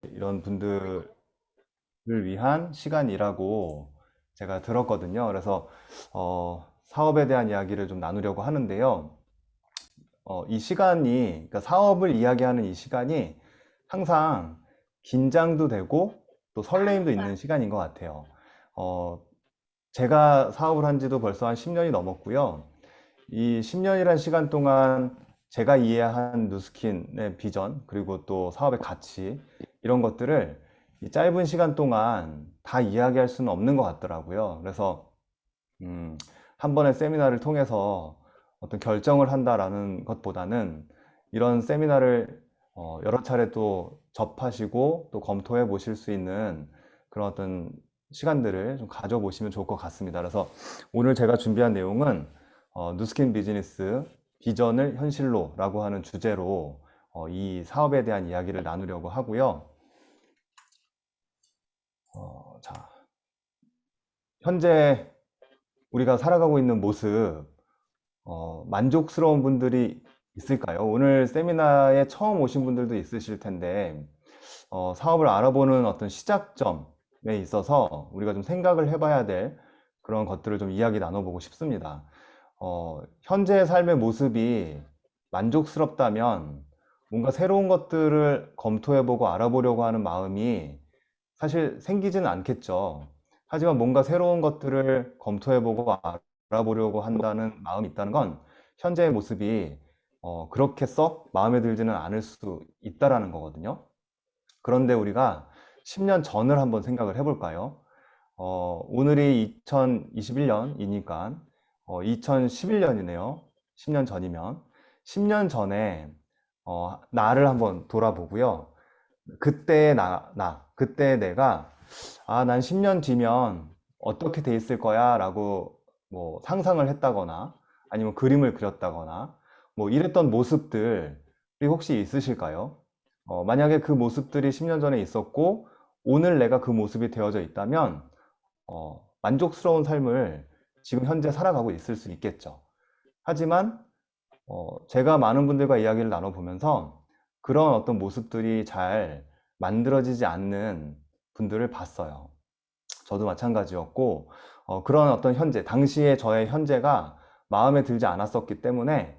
이런 분들을 위한 시간이라고 제가 들었거든요. 그래서 사업에 대한 이야기를 좀 나누려고 하는데요. 이 시간이, 그러니까 사업을 이야기하는 이 시간이 항상 긴장도 되고 또 설레임도 있는 시간인 것 같아요. 어, 제가 사업을 한 지도 벌써 한 10년이 넘었고요. 이 10년이란 시간 동안 제가 이해한 누스킨의 비전, 그리고 또 사업의 가치, 이런 것들을 이 짧은 시간 동안 다 이야기할 수는 없는 것 같더라고요. 그래서 음, 한 번의 세미나를 통해서 어떤 결정을 한다라는 것보다는 이런 세미나를 여러 차례 또 접하시고 또 검토해 보실 수 있는 그런 어떤 시간들을 좀 가져보시면 좋을 것 같습니다. 그래서 오늘 제가 준비한 내용은 누스킨 비즈니스 비전을 현실로라고 하는 주제로 이 사업에 대한 이야기를 나누려고 하고요. 자, 현재 우리가 살아가고 있는 모습, 만족스러운 분들이 있을까요? 오늘 세미나에 처음 오신 분들도 있으실 텐데, 사업을 알아보는 어떤 시작점에 있어서 우리가 좀 생각을 해봐야 될 그런 것들을 좀 이야기 나눠보고 싶습니다. 현재의 삶의 모습이 만족스럽다면 뭔가 새로운 것들을 검토해보고 알아보려고 하는 마음이 사실 생기지는 않겠죠. 하지만 뭔가 새로운 것들을 검토해보고 알아보려고 한다는 마음이 있다는 건 현재의 모습이 그렇게 썩 마음에 들지는 않을 수 있다라는 거거든요. 그런데 우리가 10년 전을 한번 생각을 해볼까요? 오늘이 2021년이니까 2011년이네요. 10년 전이면 10년 전에 나를 한번 돌아보고요. 그때의 그때 내가 난 10년 뒤면 어떻게 돼 있을 거야 라고 뭐 상상을 했다거나 아니면 그림을 그렸다거나 뭐 이랬던 모습들이 혹시 있으실까요? 만약에 그 모습들이 10년 전에 있었고 오늘 내가 그 모습이 되어져 있다면 만족스러운 삶을 지금 현재 살아가고 있을 수 있겠죠. 하지만 제가 많은 분들과 이야기를 나눠보면서 그런 어떤 모습들이 잘 만들어지지 않는 분들을 봤어요. 저도 마찬가지였고, 그런 어떤 현재, 당시의 저의 현재가 마음에 들지 않았었기 때문에,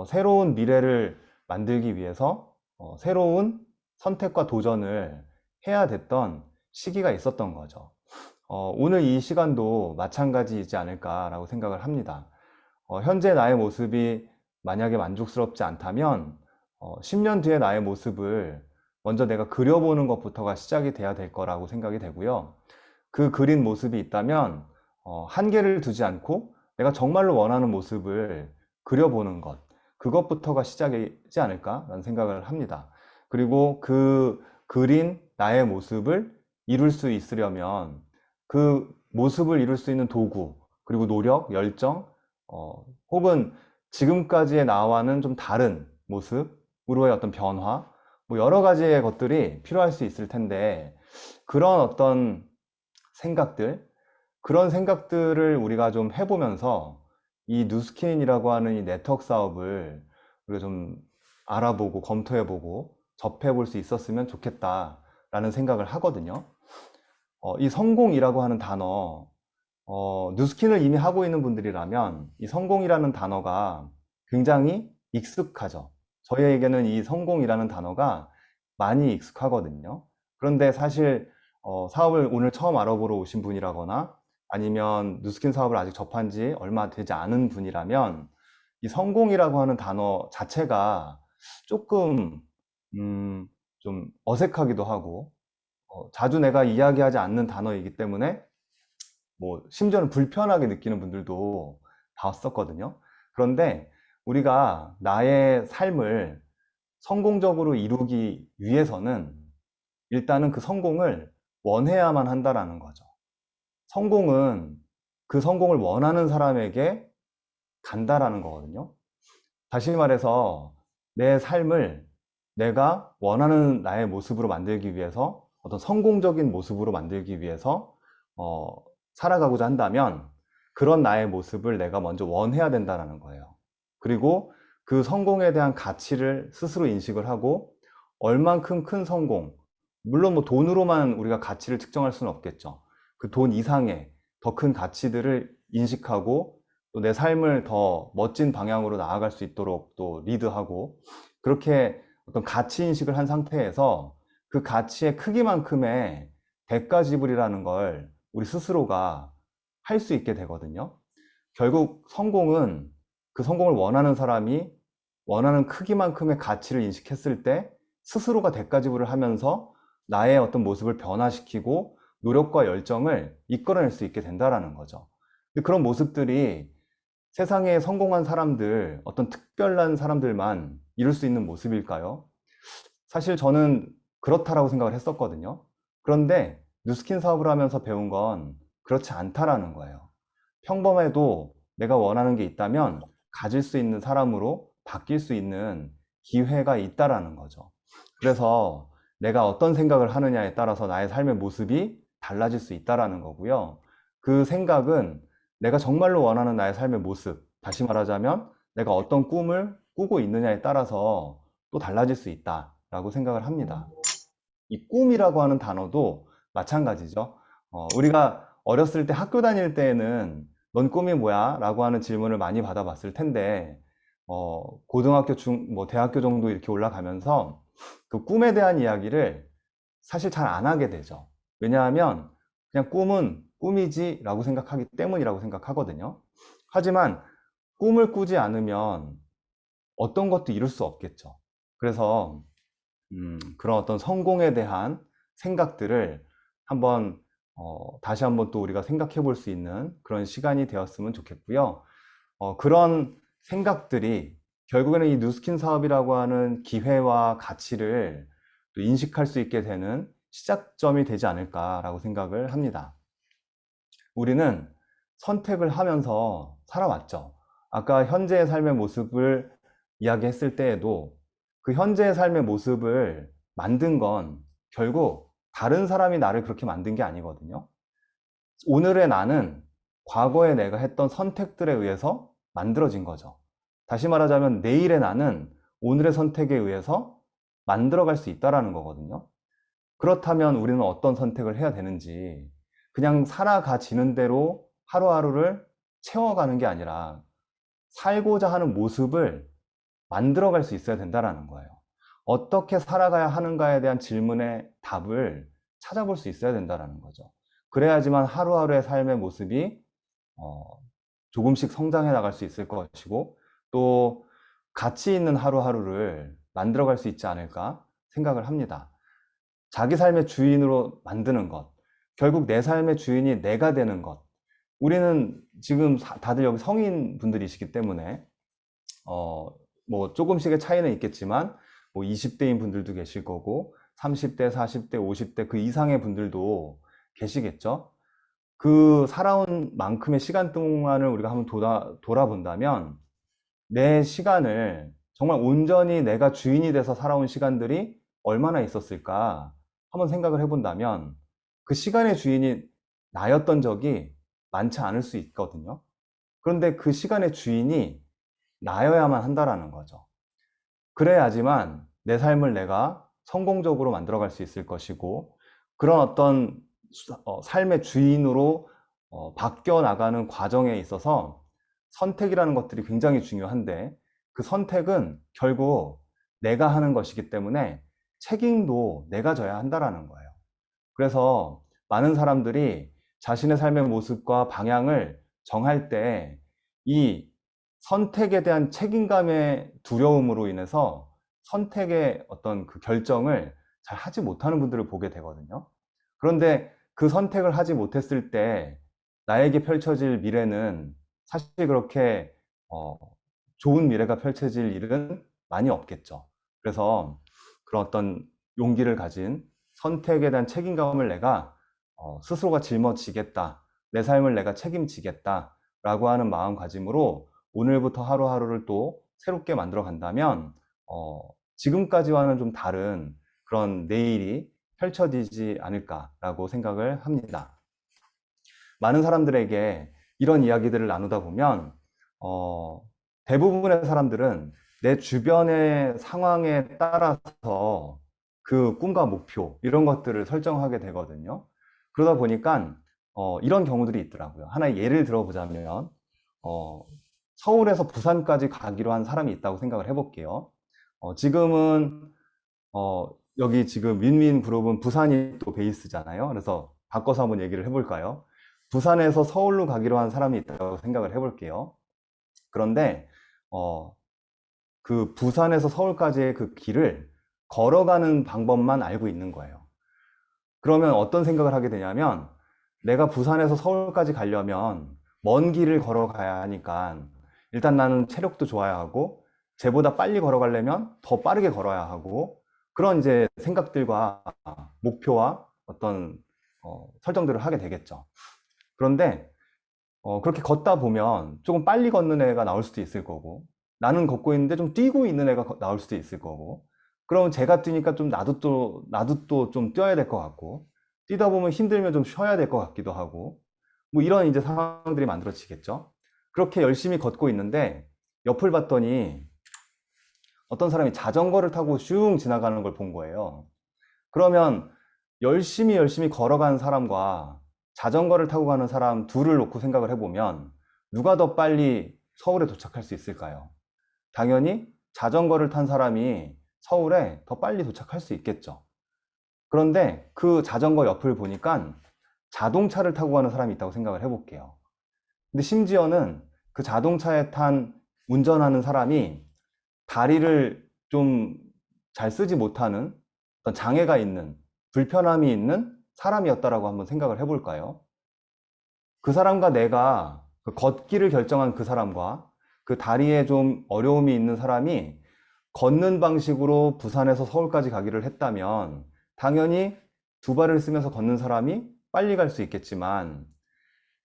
새로운 미래를 만들기 위해서, 새로운 선택과 도전을 해야 됐던 시기가 있었던 거죠. 오늘 이 시간도 마찬가지이지 않을까라고 생각을 합니다. 현재 나의 모습이 만약에 만족스럽지 않다면 10년 뒤의 나의 모습을 먼저 내가 그려보는 것부터가 시작이 돼야 될 거라고 생각이 되고요. 그 그린 모습이 있다면 한계를 두지 않고 내가 정말로 원하는 모습을 그려보는 것, 그것부터가 시작이지 않을까라는 생각을 합니다. 그리고 그 그린 나의 모습을 이룰 수 있으려면 그 모습을 이룰 수 있는 도구, 그리고 노력, 열정, 혹은 지금까지의 나와는 좀 다른 모습으로의 어떤 변화, 뭐 여러 가지의 것들이 필요할 수 있을 텐데, 그런 어떤 생각들, 그런 생각들을 우리가 좀 해보면서 이 뉴스킨이라고 하는 이 네트워크 사업을 우리가 좀 알아보고 검토해보고 접해볼 수 있었으면 좋겠다라는 생각을 하거든요. 이 성공이라고 하는 단어, 뉴스킨을 이미 하고 있는 분들이라면 이 성공이라는 단어가 굉장히 익숙하죠. 저희에게는 이 성공이라는 단어가 많이 익숙하거든요. 그런데 사실 사업을 오늘 처음 알아보러 오신 분이라거나 아니면 뉴스킨 사업을 아직 접한 지 얼마 되지 않은 분이라면 이 성공이라고 하는 단어 자체가 조금 음, 좀 어색하기도 하고 자주 내가 이야기하지 않는 단어이기 때문에 뭐 심지어는 불편하게 느끼는 분들도 봤었거든요. 그런데 우리가 나의 삶을 성공적으로 이루기 위해서는 일단은 그 성공을 원해야만 한다라는 거죠. 성공은 그 성공을 원하는 사람에게 간다라는 거거든요. 다시 말해서 내 삶을 내가 원하는 나의 모습으로 만들기 위해서 어떤 성공적인 모습으로 만들기 위해서 어, 살아가고자 한다면 그런 나의 모습을 내가 먼저 원해야 된다는 거예요. 그리고 그 성공에 대한 가치를 스스로 인식을 하고 얼만큼 큰 성공, 물론 뭐 돈으로만 우리가 가치를 측정할 수는 없겠죠. 그 돈 이상의 더 큰 가치들을 인식하고 또 내 삶을 더 멋진 방향으로 나아갈 수 있도록 또 리드하고 그렇게 어떤 가치 인식을 한 상태에서 그 가치의 크기만큼의 대가 지불이라는 걸 우리 스스로가 할 수 있게 되거든요. 결국 성공은 그 성공을 원하는 사람이 원하는 크기만큼의 가치를 인식했을 때 스스로가 대가 지불을 하면서 나의 어떤 모습을 변화시키고 노력과 열정을 이끌어낼 수 있게 된다라는 거죠. 근데 그런 모습들이 세상에 성공한 사람들, 어떤 특별한 사람들만 이룰 수 있는 모습일까요? 사실 저는 그렇다라고 생각을 했었거든요. 그런데 뉴스킨 사업을 하면서 배운 건 그렇지 않다라는 거예요. 평범해도 내가 원하는 게 있다면 가질 수 있는 사람으로 바뀔 수 있는 기회가 있다라는 거죠. 그래서 내가 어떤 생각을 하느냐에 따라서 나의 삶의 모습이 달라질 수 있다라는 거고요. 그 생각은 내가 정말로 원하는 나의 삶의 모습, 다시 말하자면 내가 어떤 꿈을 꾸고 있느냐에 따라서 또 달라질 수 있다라고 생각을 합니다. 이 꿈이라고 하는 단어도 마찬가지죠. 우리가 어렸을 때 학교 다닐 때에는 넌 꿈이 뭐야? 라고 하는 질문을 많이 받아봤을 텐데, 고등학교, 뭐 대학교 정도 이렇게 올라가면서 그 꿈에 대한 이야기를 사실 잘 안 하게 되죠. 왜냐하면 그냥 꿈은 꿈이지 라고 생각하기 때문이라고 생각하거든요. 하지만 꿈을 꾸지 않으면 어떤 것도 이룰 수 없겠죠. 그래서 그런 어떤 성공에 대한 생각들을 한번 다시 한번 또 우리가 생각해 볼 수 있는 그런 시간이 되었으면 좋겠고요. 그런 생각들이 결국에는 이 뉴스킨 사업이라고 하는 기회와 가치를 또 인식할 수 있게 되는 시작점이 되지 않을까라고 생각을 합니다. 우리는 선택을 하면서 살아왔죠. 아까 현재의 삶의 모습을 이야기했을 때에도 그 현재의 삶의 모습을 만든 건 결국 다른 사람이 나를 그렇게 만든 게 아니거든요. 오늘의 나는 과거에 내가 했던 선택들에 의해서 만들어진 거죠. 다시 말하자면 내일의 나는 오늘의 선택에 의해서 만들어갈 수 있다라는 거거든요. 그렇다면 우리는 어떤 선택을 해야 되는지 그냥 살아가지는 대로 하루하루를 채워가는 게 아니라 살고자 하는 모습을 만들어갈 수 있어야 된다라는 거예요. 어떻게 살아가야 하는가에 대한 질문의 답을 찾아볼 수 있어야 된다라는 거죠. 그래야지만 하루하루의 삶의 모습이 어, 조금씩 성장해 나갈 수 있을 것이고 또 가치 있는 하루하루를 만들어갈 수 있지 않을까 생각을 합니다. 자기 삶의 주인으로 만드는 것, 결국 내 삶의 주인이 내가 되는 것. 우리는 지금 다들 여기 성인 분들이시기 때문에 뭐 조금씩의 차이는 있겠지만 뭐 20대인 분들도 계실 거고 30대, 40대, 50대 그 이상의 분들도 계시겠죠. 그 살아온 만큼의 시간 동안을 우리가 한번 돌아본다면 내 시간을 정말 온전히 내가 주인이 돼서 살아온 시간들이 얼마나 있었을까 한번 생각을 해본다면 그 시간의 주인이 나였던 적이 많지 않을 수 있거든요. 그런데 그 시간의 주인이 나여야만 한다라는 거죠. 그래야지만 내 삶을 내가 성공적으로 만들어갈 수 있을 것이고 그런 어떤 삶의 주인으로 바뀌어 나가는 과정에 있어서 선택이라는 것들이 굉장히 중요한데 그 선택은 결국 내가 하는 것이기 때문에 책임도 내가 져야 한다라는 거예요. 그래서 많은 사람들이 자신의 삶의 모습과 방향을 정할 때 이 선택에 대한 책임감의 두려움으로 인해서 선택의 어떤 그 결정을 잘 하지 못하는 분들을 보게 되거든요. 그런데 그 선택을 하지 못했을 때 나에게 펼쳐질 미래는 사실 그렇게 어, 좋은 미래가 펼쳐질 일은 많이 없겠죠. 그래서 그런 어떤 용기를 가진 선택에 대한 책임감을 내가 스스로가 짊어지겠다. 내 삶을 내가 책임지겠다. 라고 하는 마음가짐으로 오늘부터 하루하루를 또 새롭게 만들어 간다면 지금까지와는 좀 다른 그런 내일이 펼쳐지지 않을까라고 생각을 합니다. 많은 사람들에게 이런 이야기들을 나누다 보면 대부분의 사람들은 내 주변의 상황에 따라서 그 꿈과 목표 이런 것들을 설정하게 되거든요. 그러다 보니까 이런 경우들이 있더라고요. 하나의 예를 들어보자면 서울에서 부산까지 가기로 한 사람이 있다고 생각을 해볼게요. 지금은 여기 지금 윈윈 그룹은 부산이 또 베이스잖아요. 그래서 바꿔서 한번 얘기를 해볼까요? 부산에서 서울로 가기로 한 사람이 있다고 생각을 해볼게요. 그런데 그 부산에서 서울까지의 그 길을 걸어가는 방법만 알고 있는 거예요. 그러면 어떤 생각을 하게 되냐면 내가 부산에서 서울까지 가려면 먼 길을 걸어가야 하니까 일단 나는 체력도 좋아야 하고 쟤보다 빨리 걸어가려면 더 빠르게 걸어야 하고 그런 이제 생각들과 목표와 어떤 설정들을 하게 되겠죠. 그런데 그렇게 걷다 보면 조금 빨리 걷는 애가 나올 수도 있을 거고 나는 걷고 있는데 좀 뛰고 있는 애가 나올 수도 있을 거고 그럼 제가 뛰니까 좀 나도 또 좀 뛰어야 될 것 같고 뛰다 보면 힘들면 좀 쉬어야 될 것 같기도 하고 뭐 이런 이제 상황들이 만들어지겠죠. 그렇게 열심히 걷고 있는데 옆을 봤더니 어떤 사람이 자전거를 타고 슝 지나가는 걸 본 거예요. 그러면 열심히 걸어가는 사람과 자전거를 타고 가는 사람 둘을 놓고 생각을 해보면 누가 더 빨리 서울에 도착할 수 있을까요? 당연히 자전거를 탄 사람이 서울에 더 빨리 도착할 수 있겠죠. 그런데 그 자전거 옆을 보니까 자동차를 타고 가는 사람이 있다고 생각을 해볼게요. 근데 심지어는 그 자동차에 탄 운전하는 사람이 다리를 좀 잘 쓰지 못하는 어떤 장애가 있는 불편함이 있는 사람이었다라고 한번 생각을 해볼까요? 그 사람과 내가 그 걷기를 결정한 그 사람과 그 다리에 좀 어려움이 있는 사람이 걷는 방식으로 부산에서 서울까지 가기를 했다면 당연히 두 발을 쓰면서 걷는 사람이 빨리 갈 수 있겠지만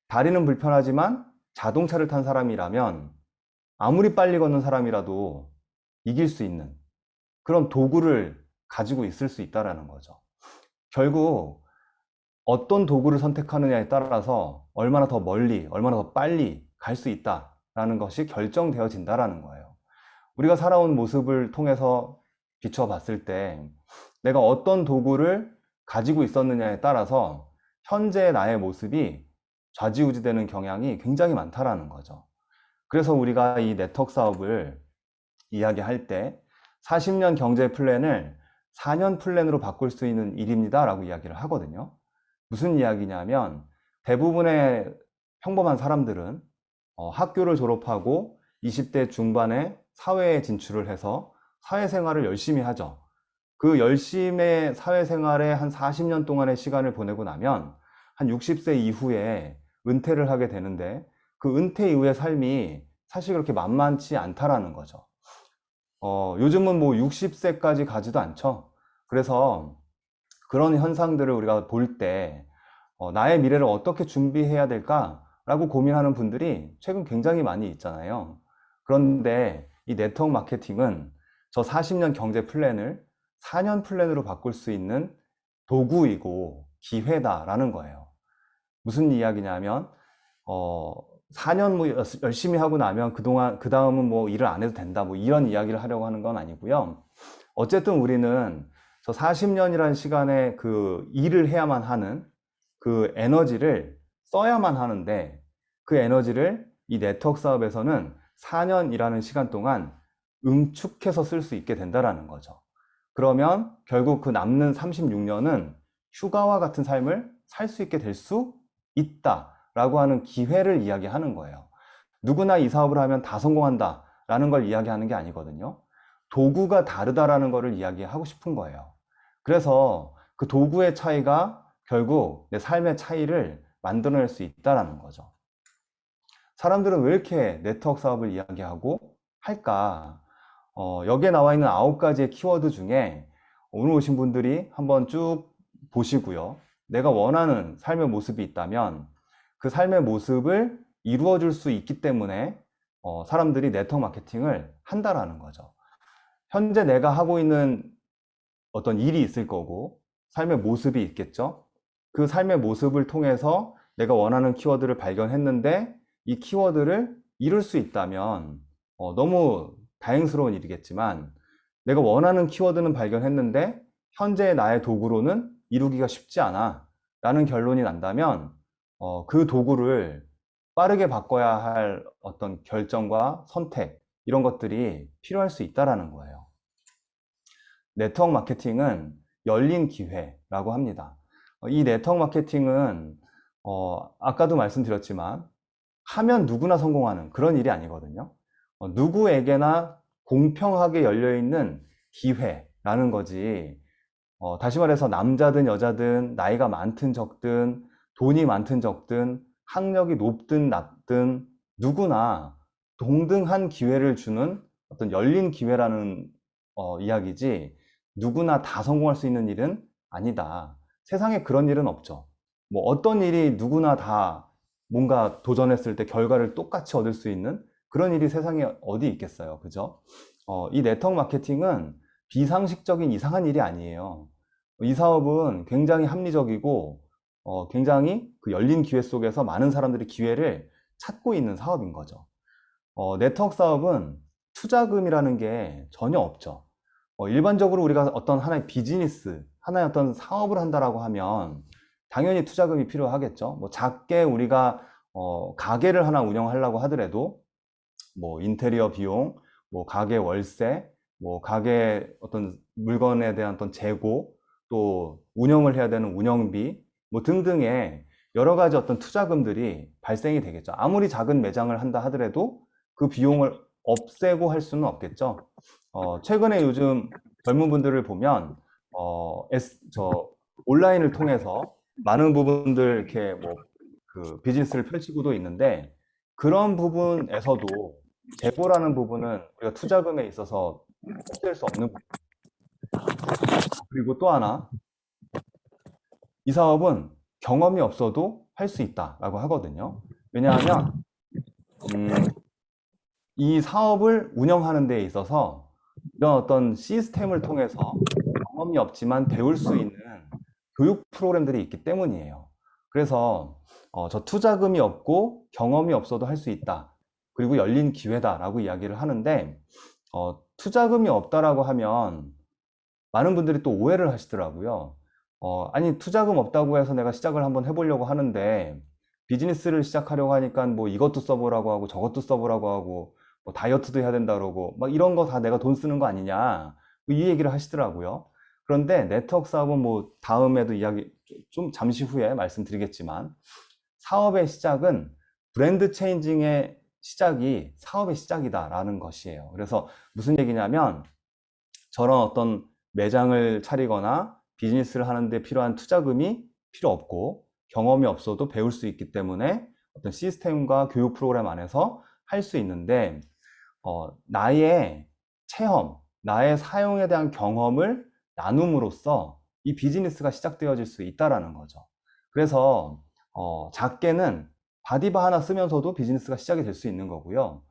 다리는 불편하지만 자동차를 탄 사람이라면 아무리 빨리 걷는 사람이라도 이길 수 있는 그런 도구를 가지고 있을 수 있다는 거죠. 결국 어떤 도구를 선택하느냐에 따라서 얼마나 더 멀리, 얼마나 더 빨리 갈 수 있다라는 것이 결정되어진다는 거예요. 우리가 살아온 모습을 통해서 비춰봤을 때 내가 어떤 도구를 가지고 있었느냐에 따라서 현재 나의 모습이 좌지우지되는 경향이 굉장히 많다라는 거죠. 그래서 우리가 이 네트워크 사업을 이야기할 때 40년 경제 플랜을 4년 플랜으로 바꿀 수 있는 일입니다 라고 이야기를 하거든요. 무슨 이야기냐면 대부분의 평범한 사람들은 학교를 졸업하고 20대 중반에 사회에 진출을 해서 사회생활을 열심히 하죠. 그 열심의 사회생활에 한 40년 동안의 시간을 보내고 나면 한 60세 이후에 은퇴를 하게 되는데 그 은퇴 이후의 삶이 사실 그렇게 만만치 않다라는 거죠. 요즘은 뭐 60세까지 가지도 않죠. 그래서 그런 현상들을 우리가 볼 때 나의 미래를 어떻게 준비해야 될까라고 고민하는 분들이 최근 굉장히 많이 있잖아요. 그런데 이 네트워크 마케팅은 저 40년 경제 플랜을 4년 플랜으로 바꿀 수 있는 도구이고 기회다라는 거예요. 무슨 이야기냐면 4년 뭐 열심히 하고 나면 그 다음은 뭐 일을 안 해도 된다 뭐 이런 이야기를 하려고 하는 건 아니고요. 어쨌든 우리는 저 40년이라는 시간에 그 일을 해야만 하는 그 에너지를 써야만 하는데 그 에너지를 이 네트워크 사업에서는 4년이라는 시간 동안 응축해서 쓸 수 있게 된다라는 거죠. 그러면 결국 그 남는 36년은 휴가와 같은 삶을 살 수 있게 될 수 있다라고 하는 기회를 이야기하는 거예요. 누구나 이 사업을 하면 다 성공한다라는 걸 이야기하는 게 아니거든요. 도구가 다르다라는 것을 이야기하고 싶은 거예요. 그래서 그 도구의 차이가 결국 내 삶의 차이를 만들어낼 수 있다라는 거죠. 사람들은 왜 이렇게 네트워크 사업을 이야기하고 할까? 여기에 나와 있는 9가지의 키워드 중에 오늘 오신 분들이 한번 쭉 보시고요. 내가 원하는 삶의 모습이 있다면 그 삶의 모습을 이루어 줄 수 있기 때문에 사람들이 네트워크 마케팅을 한다라는 거죠. 현재 내가 하고 있는 어떤 일이 있을 거고 삶의 모습이 있겠죠. 그 삶의 모습을 통해서 내가 원하는 키워드를 발견했는데 이 키워드를 이룰 수 있다면 너무 다행스러운 일이겠지만 내가 원하는 키워드는 발견했는데 현재 나의 도구로는 이루기가 쉽지 않아 라는 결론이 난다면 그 도구를 빠르게 바꿔야 할 어떤 결정과 선택, 이런 것들이 필요할 수 있다라는 거예요. 네트워크 마케팅은 열린 기회라고 합니다. 이 네트워크 마케팅은 아까도 말씀드렸지만 하면 누구나 성공하는 그런 일이 아니거든요. 누구에게나 공평하게 열려있는 기회라는 거지. 다시 말해서 남자든 여자든 나이가 많든 적든 돈이 많든 적든 학력이 높든 낮든 누구나 동등한 기회를 주는 어떤 열린 기회라는 이야기지, 누구나 다 성공할 수 있는 일은 아니다. 세상에 그런 일은 없죠. 뭐 어떤 일이 누구나 다 뭔가 도전했을 때 결과를 똑같이 얻을 수 있는 그런 일이 세상에 어디 있겠어요. 그죠? 이 네트워크 마케팅은 비상식적인 이상한 일이 아니에요. 이 사업은 굉장히 합리적이고 굉장히 그 열린 기회 속에서 많은 사람들이 기회를 찾고 있는 사업인 거죠. 네트워크 사업은 투자금이라는 게 전혀 없죠. 일반적으로 우리가 어떤 하나의 비즈니스, 하나의 어떤 사업을 한다라고 하면 당연히 투자금이 필요하겠죠. 뭐 작게 우리가 가게를 하나 운영하려고 하더라도 뭐 인테리어 비용, 뭐 가게 월세, 뭐 가게 어떤 물건에 대한 어떤 재고, 또 운영을 해야 되는 운영비, 뭐 등등의 여러 가지 어떤 투자금들이 발생이 되겠죠. 아무리 작은 매장을 한다 하더라도 그 비용을 없애고 할 수는 없겠죠. 최근에 요즘 젊은 분들을 보면 온라인을 통해서 많은 부분들 이렇게 뭐 그 비즈니스를 펼치고도 있는데, 그런 부분에서도 재고라는 부분은 우리가 투자금에 있어서 없앨 수 없는 부분. 그리고 또 하나, 이 사업은 경험이 없어도 할 수 있다라고 하거든요. 왜냐하면 이 사업을 운영하는 데 있어서 이런 어떤 시스템을 통해서 경험이 없지만 배울 수 있는 교육 프로그램들이 있기 때문이에요. 그래서 저 투자금이 없고 경험이 없어도 할 수 있다, 그리고 열린 기회다라고 이야기를 하는데, 투자금이 없다라고 하면 많은 분들이 또 오해를 하시더라고요. 아니 투자금 없다고 해서 내가 시작을 한번 해보려고 하는데 비즈니스를 시작하려고 하니까 뭐 이것도 써보라고 하고 저것도 써보라고 하고 뭐 다이어트도 해야 된다 그러고 막 이런 거 다 내가 돈 쓰는 거 아니냐, 뭐이 얘기를 하시더라고요. 그런데 네트워크 사업은 뭐 다음에도 이야기 좀 잠시 후에 말씀드리겠지만, 사업의 시작은 브랜드 체인징의 시작이 사업의 시작이다라는 것이에요. 그래서 무슨 얘기냐면, 저런 어떤 매장을 차리거나 비즈니스를 하는데 필요한 투자금이 필요 없고 경험이 없어도 배울 수 있기 때문에 어떤 시스템과 교육 프로그램 안에서 할 수 있는데, 나의 체험, 나의 사용에 대한 경험을 나눔으로써 이 비즈니스가 시작되어질 수 있다라는 거죠. 그래서 작게는 바디바 하나 쓰면서도 비즈니스가 시작이 될 수 있는 거고요.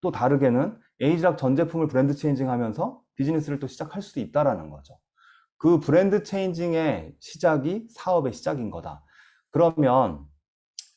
또 다르게는 에이지락 전 제품을 브랜드 체인징 하면서 비즈니스를 또 시작할 수도 있다라는 거죠. 그 브랜드 체인징의 시작이 사업의 시작인 거다. 그러면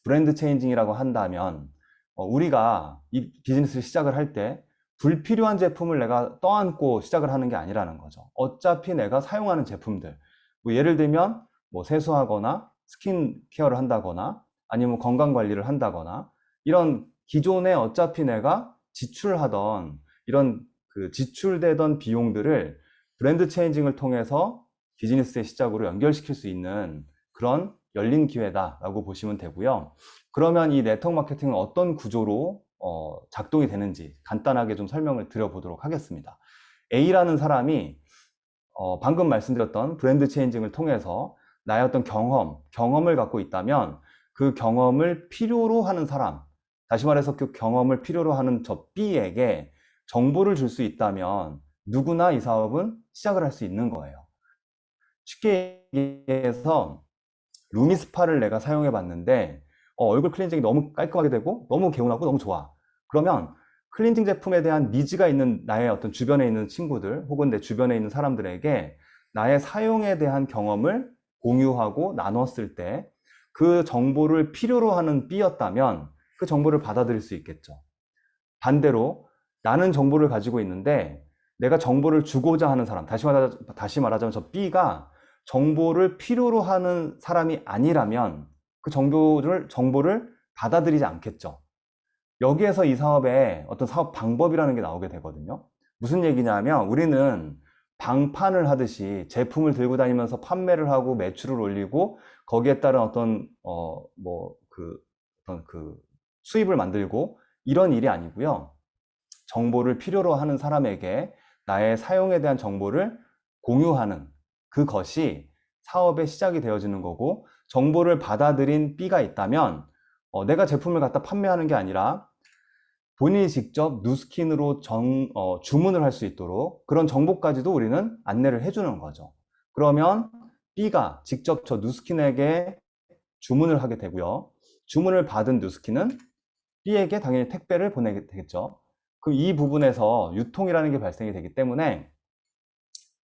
브랜드 체인징이라고 한다면 우리가 이 비즈니스를 시작을 할 때 불필요한 제품을 내가 떠안고 시작을 하는 게 아니라는 거죠. 어차피 내가 사용하는 제품들, 뭐 예를 들면 뭐 세수하거나 스킨 케어를 한다거나 아니면 건강 관리를 한다거나, 이런 기존에 어차피 내가 지출하던 이런 그 지출되던 비용들을 브랜드 체인징을 통해서 비즈니스의 시작으로 연결시킬 수 있는 그런 열린 기회다라고 보시면 되고요. 그러면 이 네트워크 마케팅은 어떤 구조로 작동이 되는지 간단하게 좀 설명을 드려보도록 하겠습니다. A라는 사람이 방금 말씀드렸던 브랜드 체인징을 통해서 나의 어떤 경험을 갖고 있다면, 그 경험을 필요로 하는 사람, 다시 말해서 그 경험을 필요로 하는 저 B에게 정보를 줄 수 있다면 누구나 이 사업은 시작을 할 수 있는 거예요. 쉽게 얘기해서 루미스파를 내가 사용해 봤는데 얼굴 클렌징이 너무 깔끔하게 되고 너무 개운하고 너무 좋아. 그러면 클렌징 제품에 대한 니즈가 있는 나의 어떤 주변에 있는 친구들 혹은 내 주변에 있는 사람들에게 나의 사용에 대한 경험을 공유하고 나눴을 때 그 정보를 필요로 하는 B였다면 그 정보를 받아들일 수 있겠죠. 반대로 나는 정보를 가지고 있는데 내가 정보를 주고자 하는 사람, 다시 말하자면 저 B가 정보를 필요로 하는 사람이 아니라면 그 정보를 받아들이지 않겠죠. 여기에서 이 사업의 어떤 사업 방법이라는 게 나오게 되거든요. 무슨 얘기냐면 우리는 방판을 하듯이 제품을 들고 다니면서 판매를 하고 매출을 올리고 거기에 따른 어떤 수입을 만들고 이런 일이 아니고요. 정보를 필요로 하는 사람에게 나의 사용에 대한 정보를 공유하는 그것이 사업의 시작이 되어지는 거고, 정보를 받아들인 B가 있다면 내가 제품을 갖다 판매하는 게 아니라 본인이 직접 누스킨으로 주문을 할 수 있도록 그런 정보까지도 우리는 안내를 해주는 거죠. 그러면 B가 직접 저 누스킨에게 주문을 하게 되고요. 주문을 받은 누스킨은 B에게 당연히 택배를 보내게 되겠죠. 그럼 이 부분에서 유통이라는 게 발생이 되기 때문에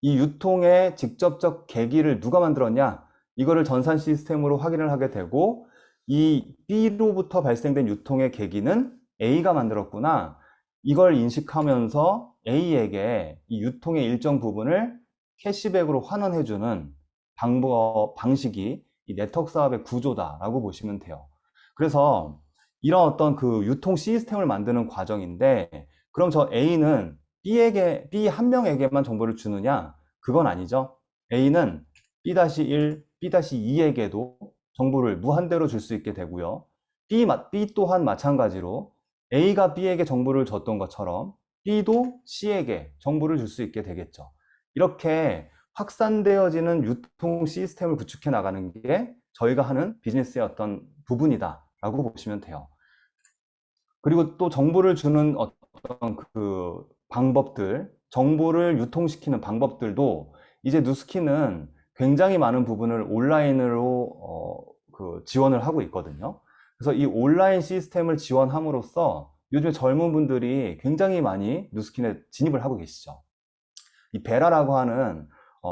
이 유통의 직접적 계기를 누가 만들었냐? 이거를 전산 시스템으로 확인을 하게 되고, 이 B로부터 발생된 유통의 계기는 A가 만들었구나. 이걸 인식하면서 A에게 이 유통의 일정 부분을 캐시백으로 환원해주는 방식이 이 네트워크 사업의 구조다라고 보시면 돼요. 그래서 이런 어떤 그 유통 시스템을 만드는 과정인데, 그럼 저 A는 B 한 명에게만 정보를 주느냐? 그건 아니죠. A는 B-1, B-2에게도 정보를 무한대로 줄 수 있게 되고요. B 또한 마찬가지로 A가 B에게 정보를 줬던 것처럼 B도 C에게 정보를 줄 수 있게 되겠죠. 이렇게 확산되어지는 유통 시스템을 구축해 나가는 게 저희가 하는 비즈니스의 어떤 부분이다라고 보시면 돼요. 그리고 또 정보를 주는 어떤 그 방법들, 정보를 유통시키는 방법들도 이제 누스키는 굉장히 많은 부분을 온라인으로 지원을 하고 있거든요. 그래서 이 온라인 시스템을 지원함으로써 요즘 젊은 분들이 굉장히 많이 누스킨에 진입을 하고 계시죠. 이 베라라고 하는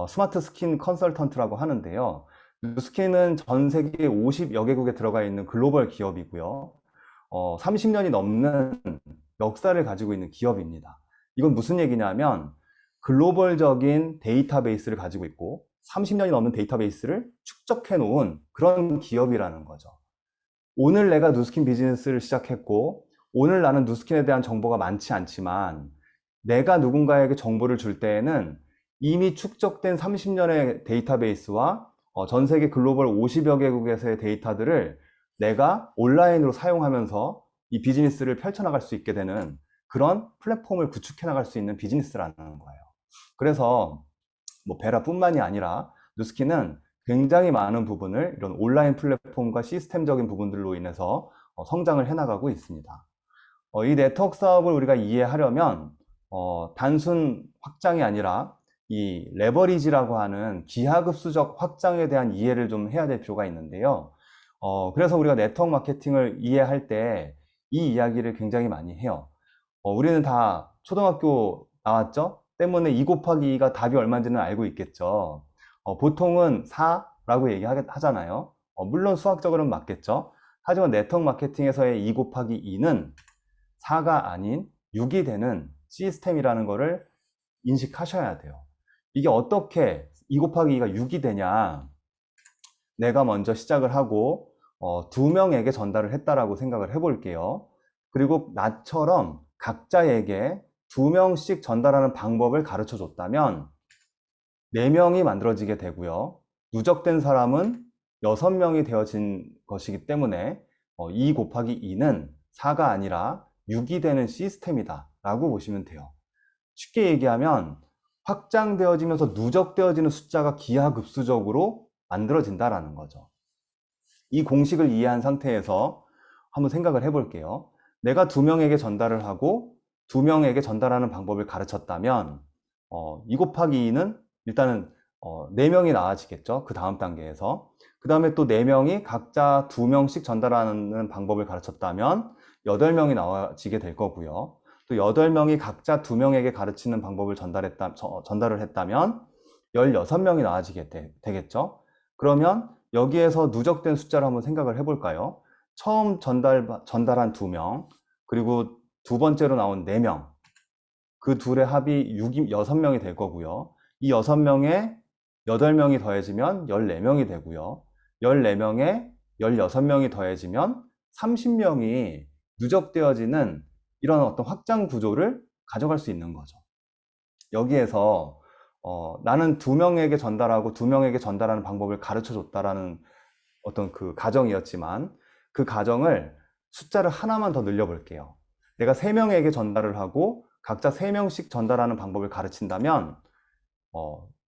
스마트 스킨 컨설턴트라고 하는데요. 누스킨은 전 세계 50여 개국에 들어가 있는 글로벌 기업이고요. 30년이 넘는 역사를 가지고 있는 기업입니다. 이건 무슨 얘기냐면 글로벌적인 데이터베이스를 가지고 있고 30년이 넘는 데이터베이스를 축적해 놓은 그런 기업이라는 거죠. 오늘 내가 누스킨 비즈니스를 시작했고 오늘 나는 누스킨에 대한 정보가 많지 않지만 내가 누군가에게 정보를 줄 때에는 이미 축적된 30년의 데이터베이스와 전 세계 글로벌 50여 개국에서의 데이터들을 내가 온라인으로 사용하면서 이 비즈니스를 펼쳐나갈 수 있게 되는 그런 플랫폼을 구축해 나갈 수 있는 비즈니스라는 거예요. 그래서 뭐 베라뿐만이 아니라 누스킨은 굉장히 많은 부분을 이런 온라인 플랫폼과 시스템적인 부분들로 인해서 성장을 해나가고 있습니다. 이 네트워크 사업을 우리가 이해하려면 단순 확장이 아니라 이 레버리지라고 하는 기하급수적 확장에 대한 이해를 좀 해야 될 필요가 있는데요. 그래서 우리가 네트워크 마케팅을 이해할 때 이 이야기를 굉장히 많이 해요. 우리는 다 초등학교 나왔죠? 때문에 2 곱하기 2가 답이 얼마인지는 알고 있겠죠. 보통은 4라고 얘기하잖아요. 물론 수학적으로는 맞겠죠. 하지만 네트워크 마케팅에서의 2 곱하기 2는 4가 아닌 6이 되는 시스템이라는 것을 인식하셔야 돼요. 이게 어떻게 2 곱하기 2가 6이 되냐? 내가 먼저 시작을 하고 2명에게 전달을 했다라고 생각을 해볼게요. 그리고 나처럼 각자에게 2명씩 전달하는 방법을 가르쳐 줬다면 4명이 만들어지게 되고요. 누적된 사람은 6명이 되어진 것이기 때문에 2 곱하기 2는 4가 아니라 6이 되는 시스템이다 라고 보시면 돼요. 쉽게 얘기하면 확장되어지면서 누적되어지는 숫자가 기하급수적으로 만들어진다라는 거죠. 이 공식을 이해한 상태에서 한번 생각을 해볼게요. 내가 2명에게 전달을 하고 2명에게 전달하는 방법을 가르쳤다면 2 곱하기 2는 일단은 4명이 나아지겠죠. 그 다음 단계에서. 그 다음에 또 4명이 각자 2명씩 전달하는 방법을 가르쳤다면 8명이 나와지게 될 거고요. 또 8명이 각자 2명에게 가르치는 방법을 전달을 했다면 16명이 나와지게 되겠죠. 그러면 여기에서 누적된 숫자를 한번 생각을 해볼까요? 처음 전달한 2명, 그리고 두 번째로 나온 4명, 그 둘의 합이 6명이 될 거고요. 이 6명에 8명이 더해지면 14명이 되고요. 14명에 16명이 더해지면 30명이 누적되어지는 이런 어떤 확장 구조를 가져갈 수 있는 거죠. 여기에서 나는 2명에게 전달하고 2명에게 전달하는 방법을 가르쳐 줬다라는 어떤 그 가정이었지만, 그 가정을 숫자를 하나만 더 늘려 볼게요. 내가 3명에게 전달을 하고 각자 3명씩 전달하는 방법을 가르친다면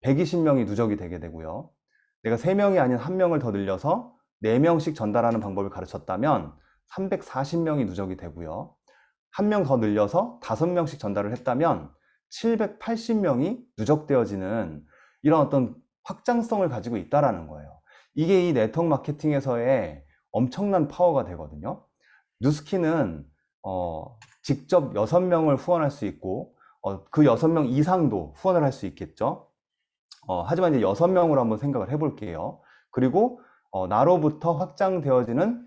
120명이 누적이 되게 되고요. 내가 3명이 아닌 1명을 더 늘려서 4명씩 전달하는 방법을 가르쳤다면 340명이 누적이 되고요. 1명 더 늘려서 5명씩 전달을 했다면 780명이 누적되어지는 이런 어떤 확장성을 가지고 있다라는 거예요. 이게 이 네트워크 마케팅에서의 엄청난 파워가 되거든요. 뉴스킨은 직접 6명을 후원할 수 있고 그 6명 이상도 후원을 할 수 있겠죠. 하지만 이제 6명으로 한번 생각을 해볼게요. 그리고 나로부터 확장되어지는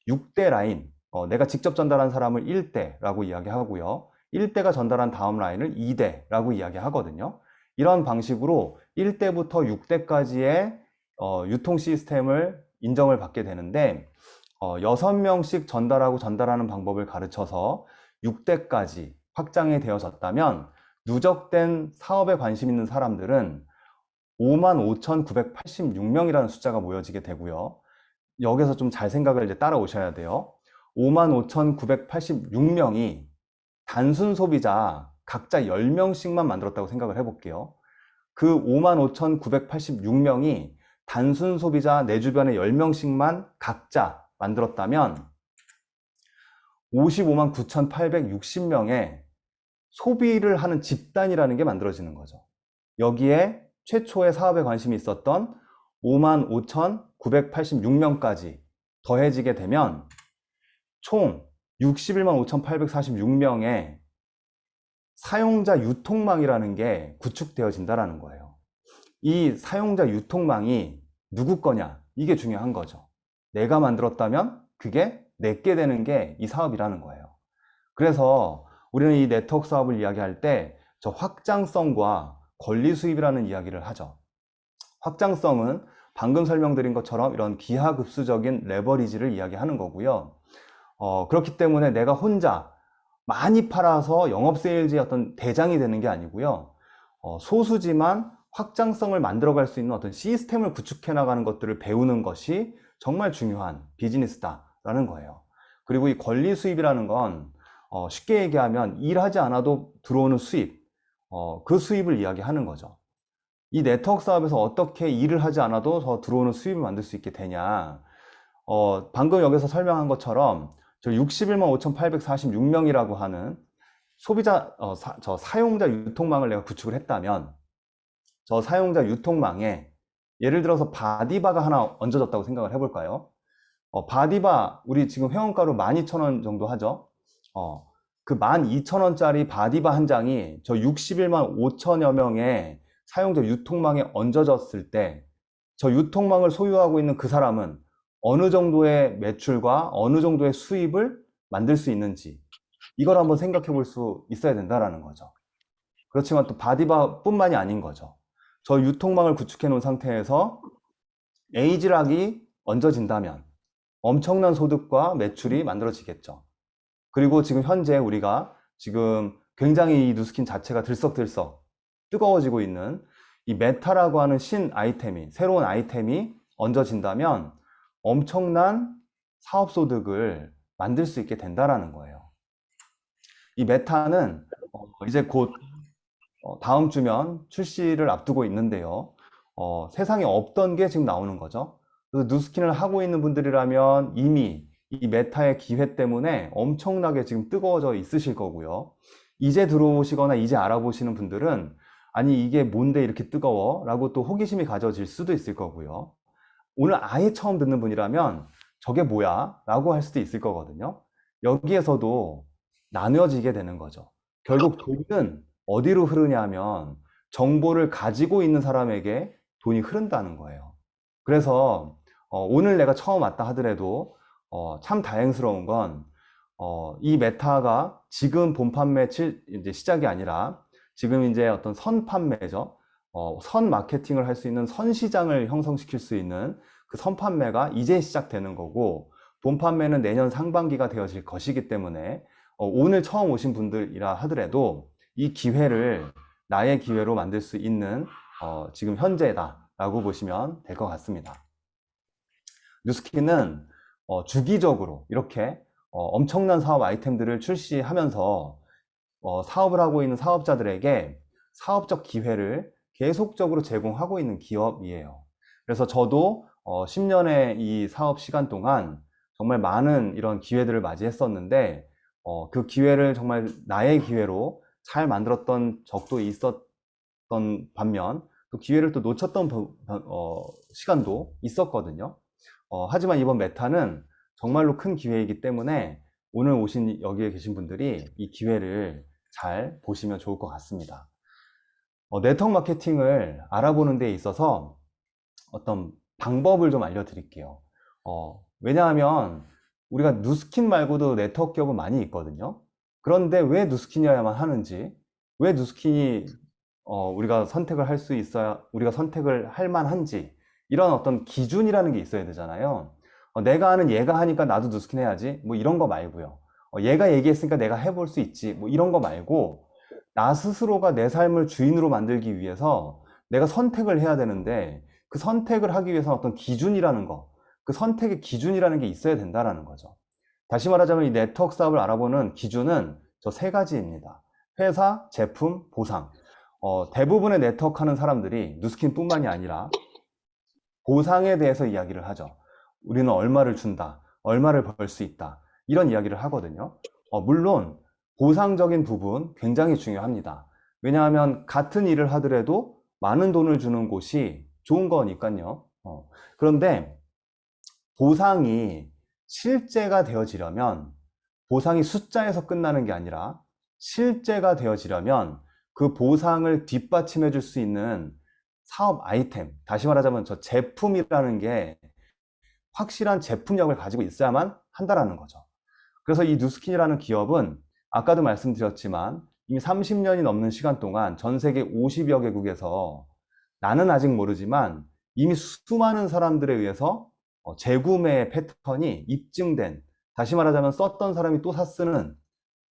6대 라인, 내가 직접 전달한 사람을 1대라고 이야기하고요. 1대가 전달한 다음 라인을 2대라고 이야기하거든요. 이런 방식으로 1대부터 6대까지의 유통 시스템을 인정을 받게 되는데 6명씩 전달하고 전달하는 방법을 가르쳐서 6대까지 확장이 되어졌다면 누적된 사업에 관심 있는 사람들은 55,986명이라는 숫자가 모여지게 되고요. 여기서 좀 잘 생각을 이제 따라오셔야 돼요. 55,986명이 단순 소비자 각자 10명씩만 만들었다고 생각을 해볼게요. 그 55,986명이 단순 소비자 내 주변에 10명씩만 각자 만들었다면 55만 9,860명의 소비를 하는 집단이라는 게 만들어지는 거죠. 여기에 최초의 사업에 관심이 있었던 5만 5,986명까지 더해지게 되면 총 61만 5,846명의 사용자 유통망이라는 게 구축되어진다는 거예요. 이 사용자 유통망이 누구 거냐, 이게 중요한 거죠. 내가 만들었다면 그게 내게 되는 게 이 사업이라는 거예요. 그래서 우리는 이 네트워크 사업을 이야기할 때 저 확장성과 권리 수입이라는 이야기를 하죠. 확장성은 방금 설명드린 것처럼 이런 기하급수적인 레버리지를 이야기하는 거고요. 그렇기 때문에 내가 혼자 많이 팔아서 영업 세일즈의 어떤 대장이 되는 게 아니고요. 소수지만 확장성을 만들어갈 수 있는 어떤 시스템을 구축해 나가는 것들을 배우는 것이 정말 중요한 비즈니스다라는 거예요. 그리고 이 권리 수입이라는 건 쉽게 얘기하면 일하지 않아도 들어오는 수입, 그 수입을 이야기하는 거죠. 이 네트워크 사업에서 어떻게 일을 하지 않아도 더 들어오는 수입을 만들 수 있게 되냐. 방금 여기서 설명한 것처럼 저 61만 5,846명이라고 하는 소비자, 저 사용자 유통망을 내가 구축을 했다면 저 사용자 유통망에 예를 들어서 바디바가 하나 얹어졌다고 생각을 해볼까요? 바디바, 우리 지금 회원가로 12,000원 정도 하죠? 그 12,000원짜리 바디바 한 장이 저 61만 5천여 명의 사용자 유통망에 얹어졌을 때 저 유통망을 소유하고 있는 그 사람은 어느 정도의 매출과 어느 정도의 수입을 만들 수 있는지 이걸 한번 생각해 볼 수 있어야 된다는 거죠. 그렇지만 또 바디바 뿐만이 아닌 거죠. 저 유통망을 구축해 놓은 상태에서 에이지락이 얹어진다면 엄청난 소득과 매출이 만들어지겠죠. 그리고 지금 현재 우리가 지금 굉장히 이 누스킨 자체가 들썩들썩 뜨거워지고 있는 이 메타라고 하는 새로운 아이템이 얹어진다면 엄청난 사업소득을 만들 수 있게 된다라는 거예요. 이 메타는 이제 곧 다음 주면 출시를 앞두고 있는데요. 세상에 없던 게 지금 나오는 거죠. 그래서 누스킨을 하고 있는 분들이라면 이미 이 메타의 기회 때문에 엄청나게 지금 뜨거워져 있으실 거고요. 이제 들어오시거나 이제 알아보시는 분들은 아니 이게 뭔데 이렇게 뜨거워? 라고 또 호기심이 가져질 수도 있을 거고요. 오늘 아예 처음 듣는 분이라면 저게 뭐야? 라고 할 수도 있을 거거든요. 여기에서도 나뉘어지게 되는 거죠. 결국 돈은 어디로 흐르냐면 정보를 가지고 있는 사람에게 돈이 흐른다는 거예요. 그래서 오늘 내가 처음 왔다 하더라도 참 다행스러운 건 이 메타가 지금 본판매 이제 시작이 아니라 지금 이제 어떤 선판매죠. 선 마케팅을 할 수 있는 선시장을 형성시킬 수 있는 그 선판매가 이제 시작되는 거고, 본판매는 내년 상반기가 되어질 것이기 때문에 오늘 처음 오신 분들이라 하더라도 이 기회를 나의 기회로 만들 수 있는 지금 현재다라고 보시면 될 것 같습니다. 뉴스킨은 주기적으로 이렇게 엄청난 사업 아이템들을 출시하면서 사업을 하고 있는 사업자들에게 사업적 기회를 계속적으로 제공하고 있는 기업이에요. 그래서 저도 10년의 이 사업 시간 동안 정말 많은 이런 기회들을 맞이했었는데, 그 기회를 정말 나의 기회로 잘 만들었던 적도 있었던 반면, 또 기회를 또 놓쳤던 시간도 있었거든요. 하지만 이번 메타는 정말로 큰 기회이기 때문에 오늘 오신 여기에 계신 분들이 이 기회를 잘 보시면 좋을 것 같습니다. 네트워크 마케팅을 알아보는 데 있어서 어떤 방법을 좀 알려드릴게요. 왜냐하면 우리가 누스킨 말고도 네트워크 기업은 많이 있거든요. 그런데 왜 누스킨이어야만 하는지, 왜 누스킨이 우리가 선택을 할 수 있어야, 우리가 선택을 할 만한지, 이런 어떤 기준이라는 게 있어야 되잖아요. 내가 아는 얘가 하니까 나도 누스킨 해야지, 뭐 이런 거 말고요. 얘가 얘기했으니까 내가 해볼 수 있지, 뭐 이런 거 말고, 나 스스로가 내 삶을 주인으로 만들기 위해서 내가 선택을 해야 되는데, 그 선택을 하기 위해서 어떤 기준이라는 거, 그 선택의 기준이라는 게 있어야 된다는 거죠. 다시 말하자면 이 네트워크 사업을 알아보는 기준은 저 세 가지입니다. 회사, 제품, 보상. 대부분의 네트워크 하는 사람들이 누스킨 뿐만이 아니라 보상에 대해서 이야기를 하죠. 우리는 얼마를 준다, 얼마를 벌 수 있다, 이런 이야기를 하거든요. 물론 보상적인 부분 굉장히 중요합니다. 왜냐하면 같은 일을 하더라도 많은 돈을 주는 곳이 좋은 거니까요. 그런데 보상이 실제가 되어지려면, 보상이 숫자에서 끝나는 게 아니라 실제가 되어지려면 그 보상을 뒷받침해 줄 수 있는 사업 아이템, 다시 말하자면 저 제품이라는 게 확실한 제품력을 가지고 있어야만 한다라는 거죠. 그래서 이 뉴스킨이라는 기업은 아까도 말씀드렸지만 이미 30년이 넘는 시간 동안 전 세계 50여 개국에서, 나는 아직 모르지만 이미 수많은 사람들에 의해서 재구매 패턴이 입증된, 다시 말하자면 썼던 사람이 또 사쓰는,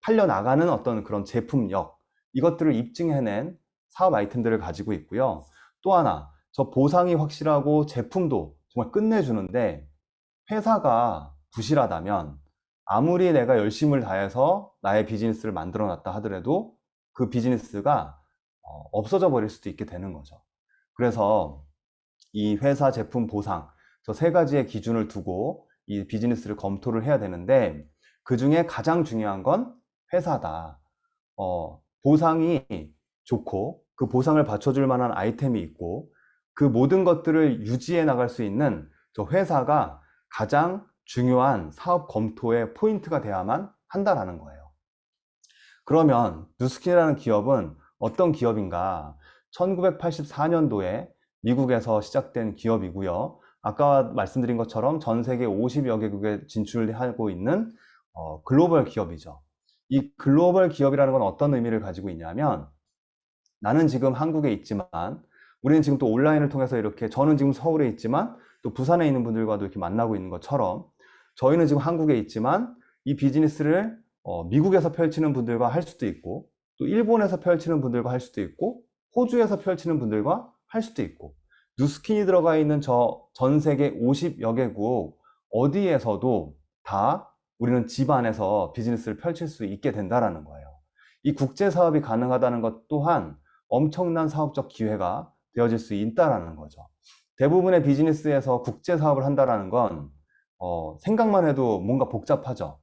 팔려나가는 어떤 그런 제품력, 이것들을 입증해낸 사업 아이템들을 가지고 있고요. 또 하나, 저 보상이 확실하고 제품도 정말 끝내주는데, 회사가 부실하다면 아무리 내가 열심을 다해서 나의 비즈니스를 만들어 놨다 하더라도 그 비즈니스가 없어져 버릴 수도 있게 되는 거죠. 그래서 이 회사, 제품, 보상, 저 세 가지의 기준을 두고 이 비즈니스를 검토를 해야 되는데, 그 중에 가장 중요한 건 회사다. 보상이 좋고 그 보상을 받쳐줄 만한 아이템이 있고 그 모든 것들을 유지해 나갈 수 있는 저 회사가 가장 중요한 사업 검토의 포인트가 돼야만 한다라는 거예요. 그러면 뉴스킨이라는 기업은 어떤 기업인가? 1984년도에 미국에서 시작된 기업이고요. 아까 말씀드린 것처럼 전 세계 50여 개국에 진출하고 있는 글로벌 기업이죠. 이 글로벌 기업이라는 건 어떤 의미를 가지고 있냐면, 나는 지금 한국에 있지만, 우리는 지금 또 온라인을 통해서 이렇게, 저는 지금 서울에 있지만 또 부산에 있는 분들과도 이렇게 만나고 있는 것처럼, 저희는 지금 한국에 있지만 이 비즈니스를 미국에서 펼치는 분들과 할 수도 있고, 또 일본에서 펼치는 분들과 할 수도 있고, 호주에서 펼치는 분들과 할 수도 있고, 뉴스킨이 들어가 있는 저 전 세계 50여 개국 어디에서도 다 우리는 집 안에서 비즈니스를 펼칠 수 있게 된다라는 거예요. 이 국제 사업이 가능하다는 것 또한 엄청난 사업적 기회가 되어질 수 있다라는 거죠. 대부분의 비즈니스에서 국제 사업을 한다라는 건 생각만 해도 뭔가 복잡하죠.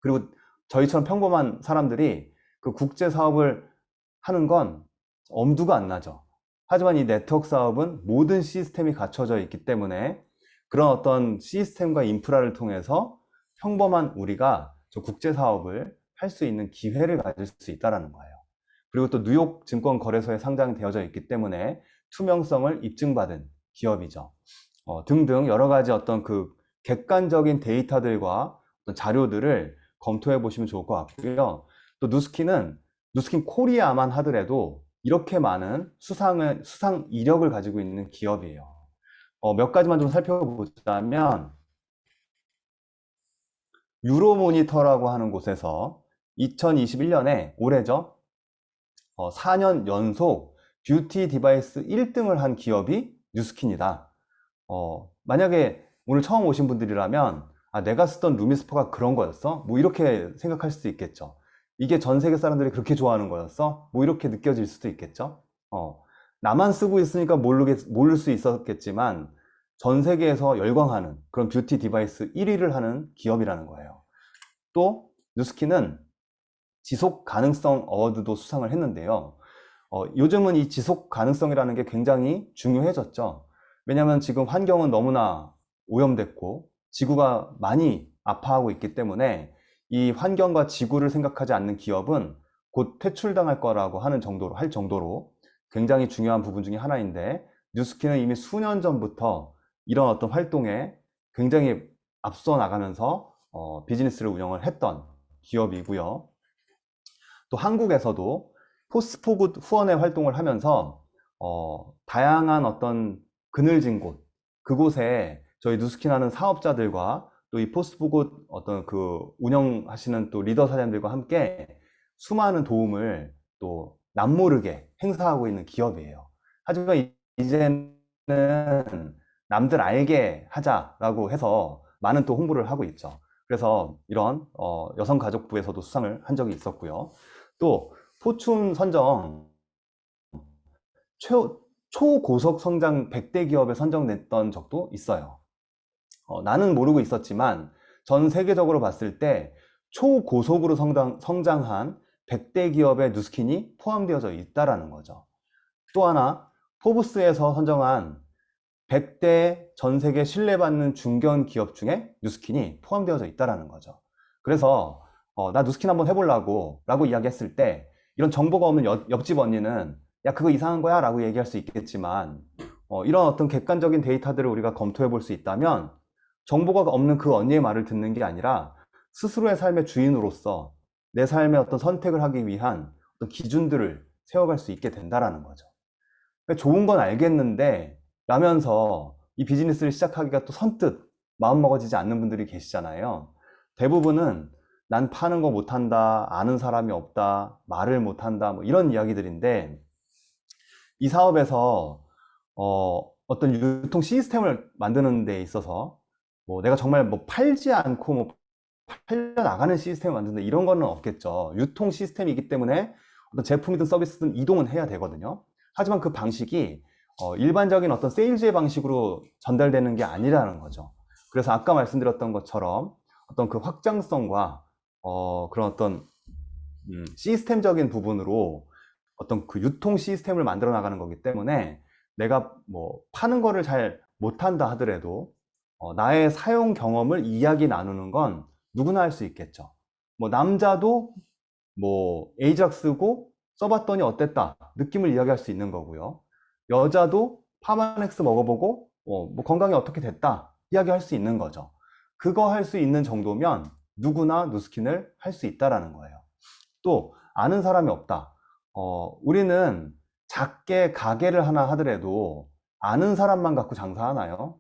그리고 저희처럼 평범한 사람들이 그 국제 사업을 하는 건 엄두가 안 나죠. 하지만 이 네트워크 사업은 모든 시스템이 갖춰져 있기 때문에 그런 어떤 시스템과 인프라를 통해서 평범한 우리가 저 국제 사업을 할 수 있는 기회를 가질 수 있다는 거예요. 그리고 또 뉴욕 증권거래소에 상장이 되어져 있기 때문에 투명성을 입증받은 기업이죠. 등등 여러 가지 어떤 그 객관적인 데이터들과 어떤 자료들을 검토해 보시면 좋을 것 같고요. 또 누스킨 코리아만 하더라도 이렇게 많은 수상 이력을 가지고 있는 기업이에요. 몇 가지만 좀 살펴보자면, 유로모니터라고 하는 곳에서 2021년에 올해죠. 4년 연속 뷰티 디바이스 1등을 한 기업이 뉴스킨이다. 만약에 오늘 처음 오신 분들이라면, 아, 내가 쓰던 루미스퍼가 그런 거였어? 뭐 이렇게 생각할 수도 있겠죠. 이게 전 세계 사람들이 그렇게 좋아하는 거였어? 뭐 이렇게 느껴질 수도 있겠죠. 나만 쓰고 있으니까 모를 수 있었겠지만, 전 세계에서 열광하는 그런 뷰티 디바이스 1위를 하는 기업이라는 거예요. 또 뉴스킨은 지속 가능성 어워드도 수상을 했는데요. 요즘은 이 지속 가능성이라는 게 굉장히 중요해졌죠. 왜냐하면 지금 환경은 너무나 오염됐고 지구가 많이 아파하고 있기 때문에 이 환경과 지구를 생각하지 않는 기업은 곧 퇴출당할 거라고 할 정도로 굉장히 중요한 부분 중에 하나인데, 뉴스킨은 이미 수년 전부터 이런 어떤 활동에 굉장히 앞서 나가면서 비즈니스를 운영을 했던 기업이고요. 또 한국에서도 포스트푸드 후원의 활동을 하면서 다양한 어떤 그늘진 그곳에 저희 누스킨 하는 사업자들과 또 이 포스트푸드 어떤 그 운영하시는 또 리더 사장님들과 함께 수많은 도움을 또 남모르게 행사하고 있는 기업이에요. 하지만 이제는 남들 알게 하자라고 해서 많은 또 홍보를 하고 있죠. 그래서 이런 여성가족부에서도 수상을 한 적이 있었고요. 또 포춘 선정 초고속 성장 100대 기업에 선정됐던 적도 있어요. 나는 모르고 있었지만 전 세계적으로 봤을 때 초고속으로 성장한 100대 기업에 뉴스킨이 포함되어져 있다라는 거죠. 또 하나, 포브스에서 선정한 100대 전 세계 신뢰받는 중견 기업 중에 뉴스킨이 포함되어져 있다라는 거죠. 그래서 나 뉴스킨 한번 해보려고 라고 이야기했을 때, 이런 정보가 없는 옆집 언니는 야, 그거 이상한 거야 라고 얘기할 수 있겠지만, 이런 어떤 객관적인 데이터들을 우리가 검토해 볼 수 있다면 정보가 없는 그 언니의 말을 듣는 게 아니라 스스로의 삶의 주인으로서 내 삶의 어떤 선택을 하기 위한 어떤 기준들을 세워갈 수 있게 된다라는 거죠. 그러니까 좋은 건 알겠는데 라면서 이 비즈니스를 시작하기가 또 선뜻 마음먹어지지 않는 분들이 계시잖아요. 대부분은 난 파는 거 못한다, 아는 사람이 없다, 말을 못한다, 뭐 이런 이야기들인데, 이 사업에서 어떤 유통 시스템을 만드는 데 있어서 뭐 내가 정말 뭐 팔지 않고 뭐 팔려 나가는 시스템을 만든다 이런 거는 없겠죠. 유통 시스템이기 때문에 어떤 제품이든 서비스든 이동은 해야 되거든요. 하지만 그 방식이 일반적인 어떤 세일즈의 방식으로 전달되는 게 아니라는 거죠. 그래서 아까 말씀드렸던 것처럼 어떤 그 확장성과 그런 어떤 시스템적인 부분으로 어떤 그 유통 시스템을 만들어 나가는 거기 때문에, 내가 뭐 파는 거를 잘 못한다 하더라도 나의 사용 경험을 이야기 나누는 건 누구나 할 수 있겠죠. 뭐 남자도 뭐 에이작 쓰고 써봤더니 어땠다 느낌을 이야기할 수 있는 거고요. 여자도 파마넥스 먹어보고 뭐 건강이 어떻게 됐다 이야기할 수 있는 거죠. 그거 할 수 있는 정도면 누구나 누스킨을 할 수 있다라는 거예요. 또 아는 사람이 없다. 우리는 작게 가게를 하나 하더라도 아는 사람만 갖고 장사하나요?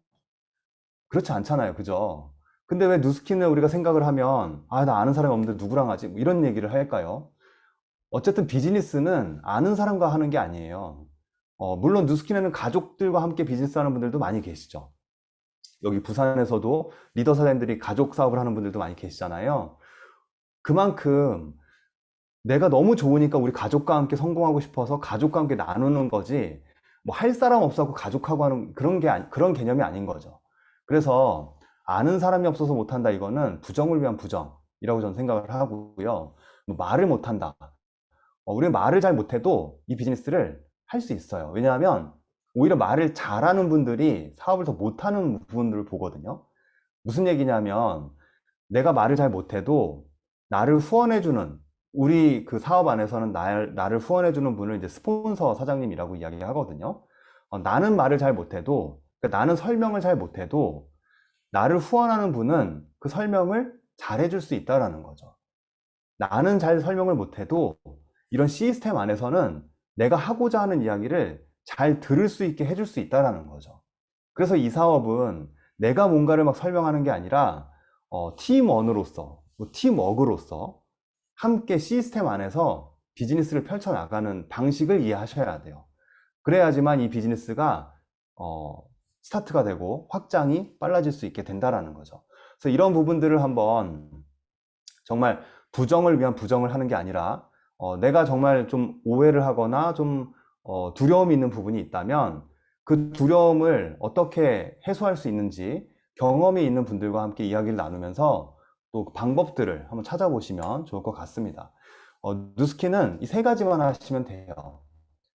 그렇지 않잖아요. 그죠? 근데 왜 누스킨을 우리가 생각을 하면, 아, 나 아는 사람이 없는데 누구랑 하지? 뭐 이런 얘기를 할까요? 어쨌든 비즈니스는 아는 사람과 하는 게 아니에요. 물론 누스킨에는 가족들과 함께 비즈니스 하는 분들도 많이 계시죠. 여기 부산에서도 리더 사장님들이 가족 사업을 하는 분들도 많이 계시잖아요. 그만큼 내가 너무 좋으니까 우리 가족과 함께 성공하고 싶어서 가족과 함께 나누는 거지, 뭐 할 사람 없어서 가족하고 하는 그런 개념이 아닌 거죠. 그래서 아는 사람이 없어서 못한다, 이거는 부정을 위한 부정이라고 저는 생각을 하고요. 뭐 말을 못한다. 우리는 말을 잘 못해도 이 비즈니스를 할 수 있어요. 왜냐하면 오히려 말을 잘하는 분들이 사업을 더 못하는 부분들을 보거든요. 무슨 얘기냐면, 내가 말을 잘 못해도 나를 후원해주는, 우리 그 사업 안에서는 나를 후원해주는 분을 이제 스폰서 사장님이라고 이야기하거든요. 나는 말을 잘 못해도, 그러니까 나는 설명을 잘 못해도 나를 후원하는 분은 그 설명을 잘해줄 수 있다라는 거죠. 나는 잘 설명을 못해도 이런 시스템 안에서는 내가 하고자 하는 이야기를 잘 들을 수 있게 해줄 수 있다라는 거죠. 그래서 이 사업은 내가 뭔가를 막 설명하는 게 아니라 팀원으로서, 팀워크로서 함께 시스템 안에서 비즈니스를 펼쳐나가는 방식을 이해하셔야 돼요. 그래야지만 이 비즈니스가 스타트가 되고 확장이 빨라질 수 있게 된다라는 거죠. 그래서 이런 부분들을 한번 정말 부정을 위한 부정을 하는 게 아니라 내가 정말 좀 오해를 하거나 좀 두려움이 있는 부분이 있다면 그 두려움을 어떻게 해소할 수 있는지 경험이 있는 분들과 함께 이야기를 나누면서 또 방법들을 한번 찾아보시면 좋을 것 같습니다. 뉴스킨은 이 세 가지만 하시면 돼요.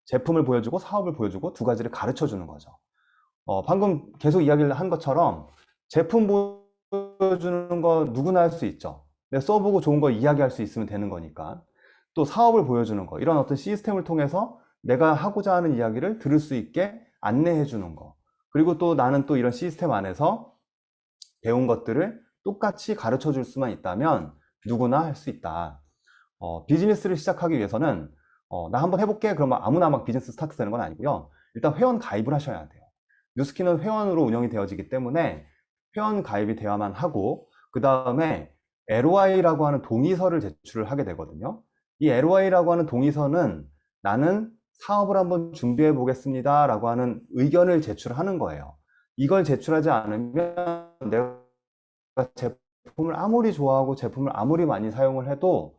제품을 보여주고 사업을 보여주고 두 가지를 가르쳐 주는 거죠. 방금 계속 이야기를 한 것처럼 제품 보여주는 거 누구나 할 수 있죠. 내가 써보고 좋은 거 이야기할 수 있으면 되는 거니까. 또 사업을 보여주는 거, 이런 어떤 시스템을 통해서 내가 하고자 하는 이야기를 들을 수 있게 안내해 주는 거. 그리고 또 나는 또 이런 시스템 안에서 배운 것들을 똑같이 가르쳐 줄 수만 있다면 누구나 할 수 있다. 비즈니스를 시작하기 위해서는 나 한번 해볼게 그러면 아무나 막 비즈니스 스타트 되는 건 아니고요. 일단 회원 가입을 하셔야 돼요. 뉴스킨은 회원으로 운영이 되어지기 때문에 회원 가입이 되어야만 하고, 그 다음에 LOI라고 하는 동의서를 제출을 하게 되거든요. 이 LOI라고 하는 동의서는 나는 사업을 한번 준비해 보겠습니다 라고 하는 의견을 제출하는 거예요. 이걸 제출하지 않으면 내가 제품을 아무리 좋아하고 제품을 아무리 많이 사용을 해도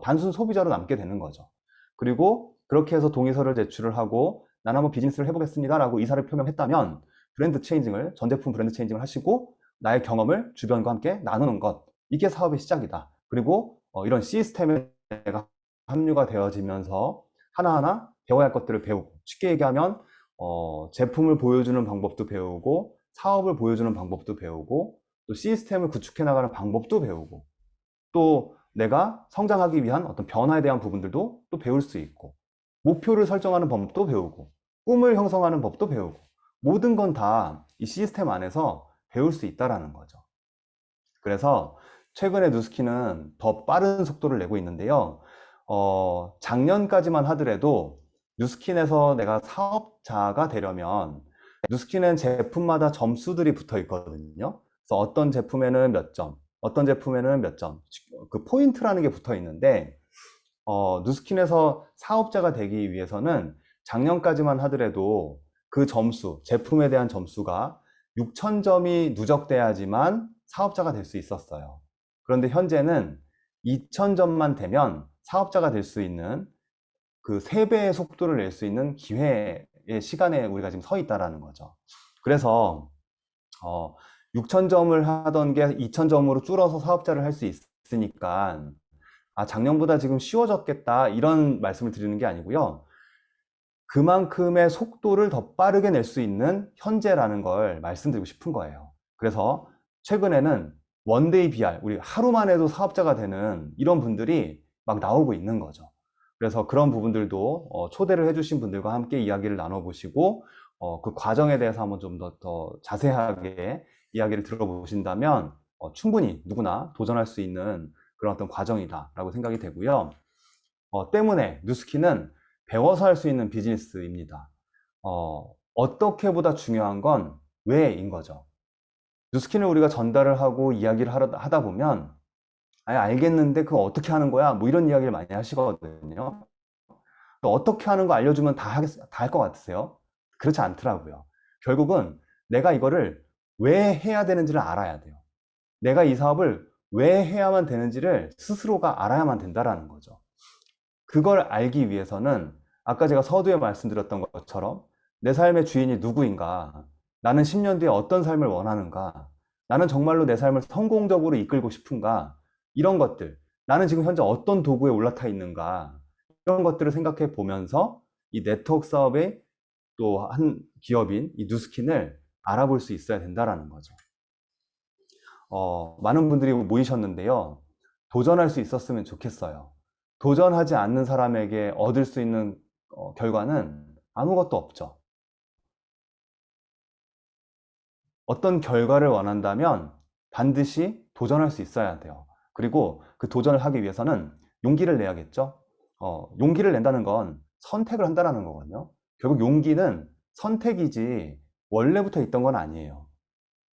단순 소비자로 남게 되는 거죠. 그리고 그렇게 해서 동의서를 제출을 하고 나는 한번 비즈니스를 해보겠습니다 라고 의사를 표명했다면 브랜드 체인징을, 전 제품 브랜드 체인징을 하시고 나의 경험을 주변과 함께 나누는 것, 이게 사업의 시작이다. 그리고 이런 시스템에 내가 합류가 되어지면서 하나하나 배워야 할 것들을 배우고, 쉽게 얘기하면 제품을 보여주는 방법도 배우고 사업을 보여주는 방법도 배우고 또 시스템을 구축해 나가는 방법도 배우고 또 내가 성장하기 위한 어떤 변화에 대한 부분들도 또 배울 수 있고 목표를 설정하는 법도 배우고 꿈을 형성하는 법도 배우고 모든 건 다 이 시스템 안에서 배울 수 있다라는 거죠. 그래서 최근에 뉴스킨은 더 빠른 속도를 내고 있는데요. 작년까지만 하더라도 뉴스킨에서 내가 사업자가 되려면 뉴스킨은 제품마다 점수들이 붙어 있거든요. 그래서 어떤 제품에는 몇 점, 어떤 제품에는 몇 점, 그 포인트라는 게 붙어 있는데 뉴스킨에서 사업자가 되기 위해서는 작년까지만 하더라도 그 점수, 제품에 대한 점수가 6,000점이 누적돼야지만 사업자가 될 수 있었어요. 그런데 현재는 2,000점만 되면 사업자가 될 수 있는 그 3배의 속도를 낼 수 있는 기회의 시간에 우리가 지금 서 있다라는 거죠. 그래서 6,000점을 하던 게 2,000점으로 줄어서 사업자를 할 수 있으니까 작년보다 지금 쉬워졌겠다 이런 말씀을 드리는 게 아니고요. 그만큼의 속도를 더 빠르게 낼 수 있는 현재라는 걸 말씀드리고 싶은 거예요. 그래서 최근에는 원데이 BR, 우리 하루만 해도 사업자가 되는 이런 분들이 막 나오고 있는 거죠. 그래서 그런 부분들도 초대를 해주신 분들과 함께 이야기를 나눠보시고 그 과정에 대해서 한번 좀 더 자세하게 이야기를 들어보신다면 충분히 누구나 도전할 수 있는 그런 어떤 과정이다라고 생각이 되고요. 때문에 뉴스킨은 배워서 할 수 있는 비즈니스입니다. 어떻게보다 중요한 건 왜인 거죠. 뉴스킨을 우리가 전달을 하고 이야기를 하다 보면 알겠는데 그거 어떻게 하는 거야? 뭐 이런 이야기를 많이 하시거든요. 어떻게 하는 거 알려주면 다 할 것 같으세요? 그렇지 않더라고요. 결국은 내가 이거를 왜 해야 되는지를 알아야 돼요. 내가 이 사업을 왜 해야만 되는지를 스스로가 알아야만 된다라는 거죠. 그걸 알기 위해서는 아까 제가 서두에 말씀드렸던 것처럼 내 삶의 주인이 누구인가, 나는 10년 뒤에 어떤 삶을 원하는가, 나는 정말로 내 삶을 성공적으로 이끌고 싶은가, 이런 것들, 나는 지금 현재 어떤 도구에 올라타 있는가, 이런 것들을 생각해 보면서 이 네트워크 사업의 또 한 기업인 이 뉴스킨을 알아볼 수 있어야 된다라는 거죠. 많은 분들이 모이셨는데요. 도전할 수 있었으면 좋겠어요. 도전하지 않는 사람에게 얻을 수 있는 결과는 아무것도 없죠. 어떤 결과를 원한다면 반드시 도전할 수 있어야 돼요. 그리고 그 도전을 하기 위해서는 용기를 내야겠죠. 용기를 낸다는 건 선택을 한다는 거거든요. 결국 용기는 선택이지 원래부터 있던 건 아니에요.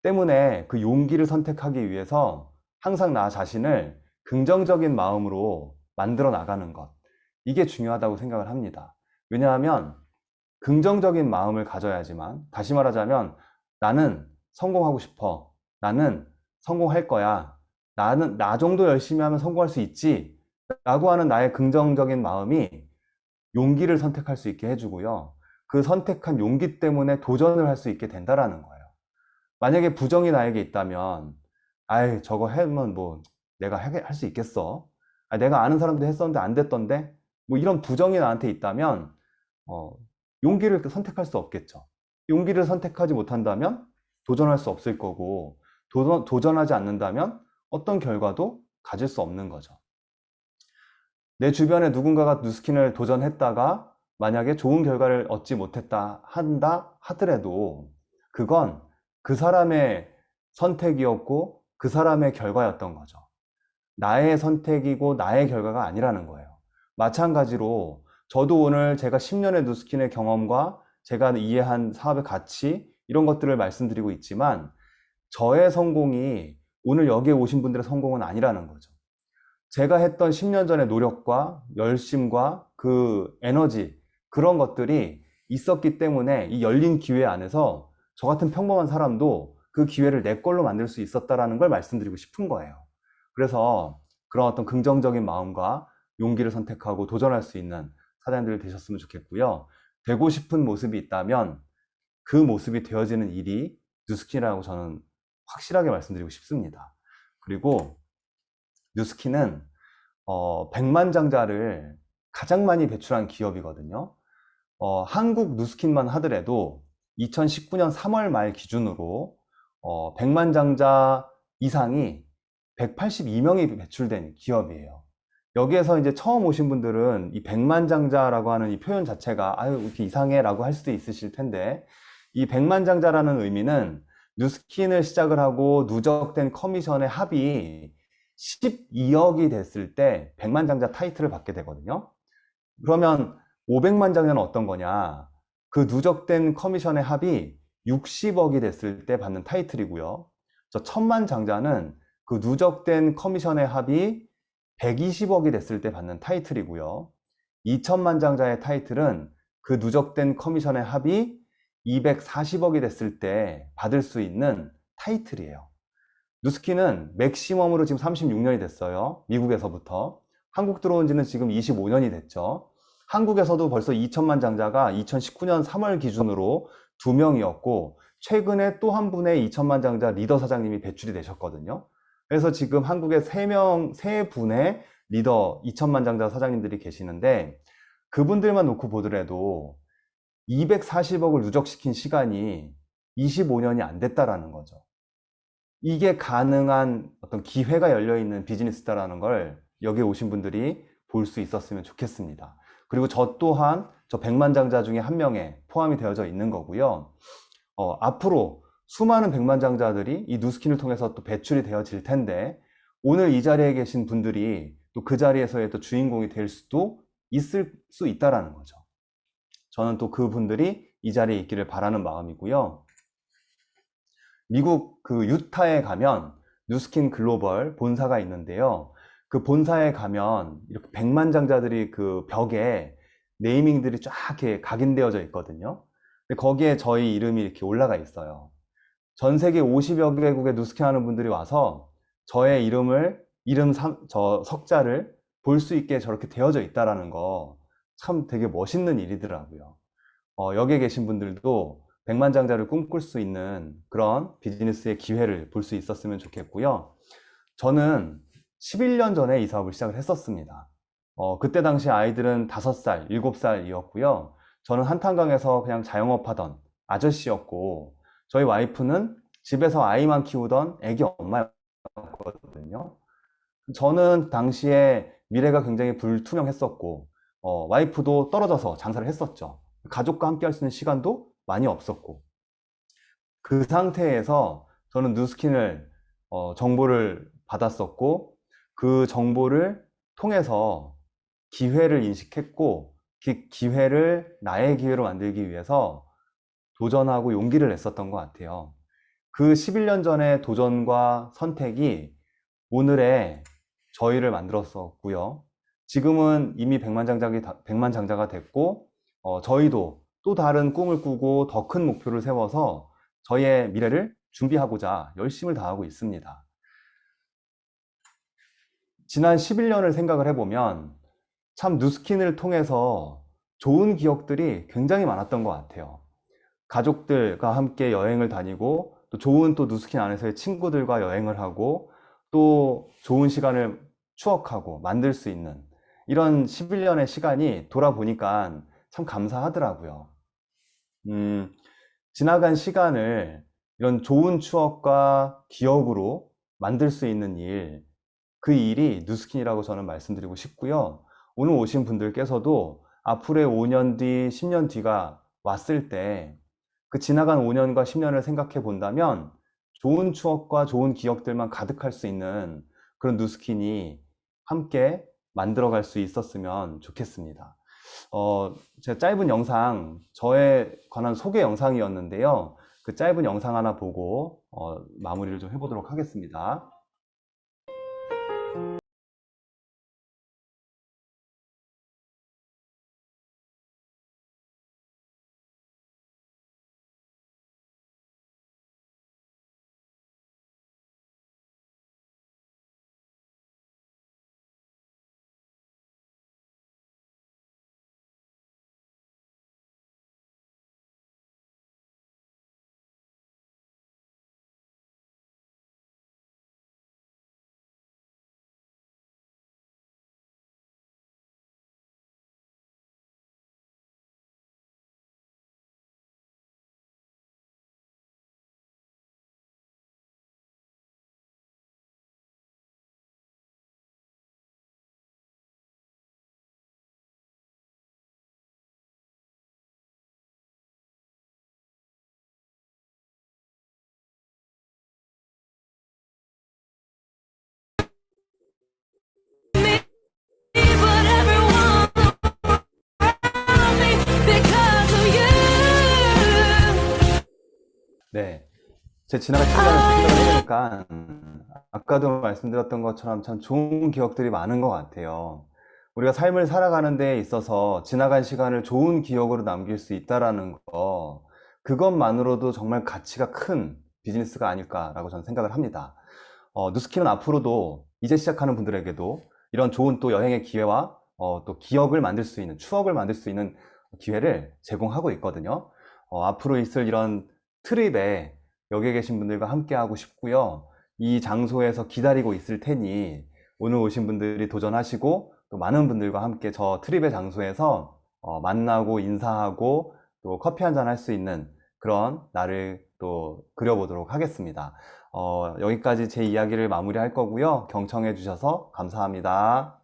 때문에 그 용기를 선택하기 위해서 항상 나 자신을 긍정적인 마음으로 만들어 나가는 것. 이게 중요하다고 생각을 합니다. 왜냐하면 긍정적인 마음을 가져야지만, 다시 말하자면 나는 성공하고 싶어. 나는 성공할 거야. 나는 나 정도 열심히 하면 성공할 수 있지. 라고 하는 나의 긍정적인 마음이 용기를 선택할 수 있게 해주고요. 그 선택한 용기 때문에 도전을 할 수 있게 된다라는 거예요. 만약에 부정이 나에게 있다면, 아이, 저거 하면 뭐 내가 할 수 있겠어. 아, 내가 아는 사람도 했었는데 안 됐던데? 뭐 이런 부정이 나한테 있다면, 어, 용기를 선택할 수 없겠죠. 용기를 선택하지 못한다면 도전할 수 없을 거고, 도전하지 않는다면 어떤 결과도 가질 수 없는 거죠. 내 주변에 누군가가 누스킨을 도전했다가 만약에 좋은 결과를 얻지 못했다 한다 하더라도 그건 그 사람의 선택이었고 그 사람의 결과였던 거죠. 나의 선택이고 나의 결과가 아니라는 거예요. 마찬가지로 저도 오늘 제가 10년의 누스킨의 경험과 제가 이해한 사업의 가치 이런 것들을 말씀드리고 있지만 저의 성공이 오늘 여기에 오신 분들의 성공은 아니라는 거죠. 제가 했던 10년 전의 노력과 열심과 그 에너지 그런 것들이 있었기 때문에 이 열린 기회 안에서 저 같은 평범한 사람도 그 기회를 내 걸로 만들 수 있었다라는 걸 말씀드리고 싶은 거예요. 그래서 그런 어떤 긍정적인 마음과 용기를 선택하고 도전할 수 있는 사장님들 되셨으면 좋겠고요. 되고 싶은 모습이 있다면 그 모습이 되어지는 일이 뉴스킨이라고 저는 확실하게 말씀드리고 싶습니다. 그리고 뉴스킨은 100만 장자를 가장 많이 배출한 기업이거든요. 한국 뉴스킨만 하더라도 2019년 3월 말 기준으로 100만 장자 이상이 182명이 배출된 기업이에요. 여기에서 이제 처음 오신 분들은 이 100만 장자라고 하는 이 표현 자체가 아유 이렇게 이상해 라고 할 수도 있으실 텐데 이 100만 장자라는 의미는 뉴스킨을 시작을 하고 누적된 커미션의 합이 12억이 됐을 때 100만 장자 타이틀을 받게 되거든요. 그러면 500만 장자는 어떤 거냐? 그 누적된 커미션의 합이 60억이 됐을 때 받는 타이틀이고요. 저 1000만 장자는 그 누적된 커미션의 합이 120억이 됐을 때 받는 타이틀이고요. 2000만 장자의 타이틀은 그 누적된 커미션의 합이 240억이 됐을 때 받을 수 있는 타이틀이에요. 누스킨은 맥시멈으로 지금 36년이 됐어요. 미국에서부터. 한국 들어온 지는 지금 25년이 됐죠. 한국에서도 벌써 2천만 장자가 2019년 3월 기준으로 2명이었고 최근에 또 한 분의 2천만 장자 리더 사장님이 배출이 되셨거든요. 그래서 지금 한국에 3분의 리더 2천만 장자 사장님들이 계시는데 그분들만 놓고 보더라도 240억을 누적시킨 시간이 25년이 안 됐다라는 거죠. 이게 가능한 어떤 기회가 열려있는 비즈니스다라는 걸 여기 오신 분들이 볼 수 있었으면 좋겠습니다. 그리고 저 또한 저 100만 장자 중에 한 명에 포함이 되어져 있는 거고요. 앞으로 수많은 100만 장자들이 이 누스킨을 통해서 또 배출이 되어질 텐데 오늘 이 자리에 계신 분들이 또 그 자리에서의 또 주인공이 될 수도 있을 수 있다라는 거죠. 저는 또 그분들이 이 자리에 있기를 바라는 마음이고요. 미국 그 유타에 가면 뉴스킨 글로벌 본사가 있는데요. 그 본사에 가면 이렇게 100만 장자들이 그 벽에 네이밍들이 쫙 이렇게 각인되어져 있거든요. 근데 거기에 저희 이름이 이렇게 올라가 있어요. 전 세계 50여 개국의 뉴스킨 하는 분들이 와서 저의 저 석자를 볼 수 있게 저렇게 되어져 있다라는 거 참 되게 멋있는 일이더라고요. 여기에 계신 분들도 100만 장자를 꿈꿀 수 있는 그런 비즈니스의 기회를 볼 수 있었으면 좋겠고요. 저는 11년 전에 이 사업을 시작을 했었습니다. 그때 당시 아이들은 5살, 7살이었고요. 저는 한탄강에서 그냥 자영업하던 아저씨였고 저희 와이프는 집에서 아이만 키우던 애기 엄마였거든요. 저는 당시에 미래가 굉장히 불투명했었고 와이프도 떨어져서 장사를 했었죠. 가족과 함께 할 수 있는 시간도 많이 없었고 그 상태에서 저는 누스킨을 정보를 받았었고, 그 정보를 통해서 기회를 인식했고, 그 기회를 나의 기회로 만들기 위해서 도전하고 용기를 냈었던 것 같아요. 그 11년 전의 도전과 선택이 오늘의 저희를 만들었었고요. 지금은 이미 백만장자가 됐고, 저희도 또 다른 꿈을 꾸고 더 큰 목표를 세워서 저희의 미래를 준비하고자 열심을 다하고 있습니다. 지난 11년을 생각을 해보면 참 누스킨을 통해서 좋은 기억들이 굉장히 많았던 것 같아요. 가족들과 함께 여행을 다니고 또 좋은 또 누스킨 안에서의 친구들과 여행을 하고 또 좋은 시간을 추억하고 만들 수 있는 이런 11년의 시간이 돌아보니까 참 감사하더라고요. 음, 지나간 시간을 이런 좋은 추억과 기억으로 만들 수 있는 일, 그 일이 누스킨이라고 저는 말씀드리고 싶고요. 오늘 오신 분들께서도 앞으로의 5년 뒤, 10년 뒤가 왔을 때 그 지나간 5년과 10년을 생각해 본다면 좋은 추억과 좋은 기억들만 가득할 수 있는 그런 누스킨이 함께 만들어갈 수 있었으면 좋겠습니다. 제 짧은 영상, 저에 관한 소개 영상이었는데요. 그 짧은 영상 하나 보고 마무리를 좀 해보도록 하겠습니다. 네. 제 지나간 10년을 생각을 해보니까 아까도 말씀드렸던 것처럼 참 좋은 기억들이 많은 것 같아요. 우리가 삶을 살아가는 데 있어서 지나간 시간을 좋은 기억으로 남길 수 있다라는 거, 그것만으로도 정말 가치가 큰 비즈니스가 아닐까라고 저는 생각을 합니다. 누스키는 앞으로도 이제 시작하는 분들에게도 이런 좋은 또 여행의 기회와 또 기억을 만들 수 있는, 추억을 만들 수 있는 기회를 제공하고 있거든요. 앞으로 있을 이런 트립에 여기 계신 분들과 함께 하고 싶고요. 이 장소에서 기다리고 있을 테니 오늘 오신 분들이 도전하시고 또 많은 분들과 함께 저 트립의 장소에서 만나고 인사하고 또 커피 한잔 할 수 있는 그런 날을 또 그려보도록 하겠습니다. 여기까지 제 이야기를 마무리할 거고요. 경청해 주셔서 감사합니다.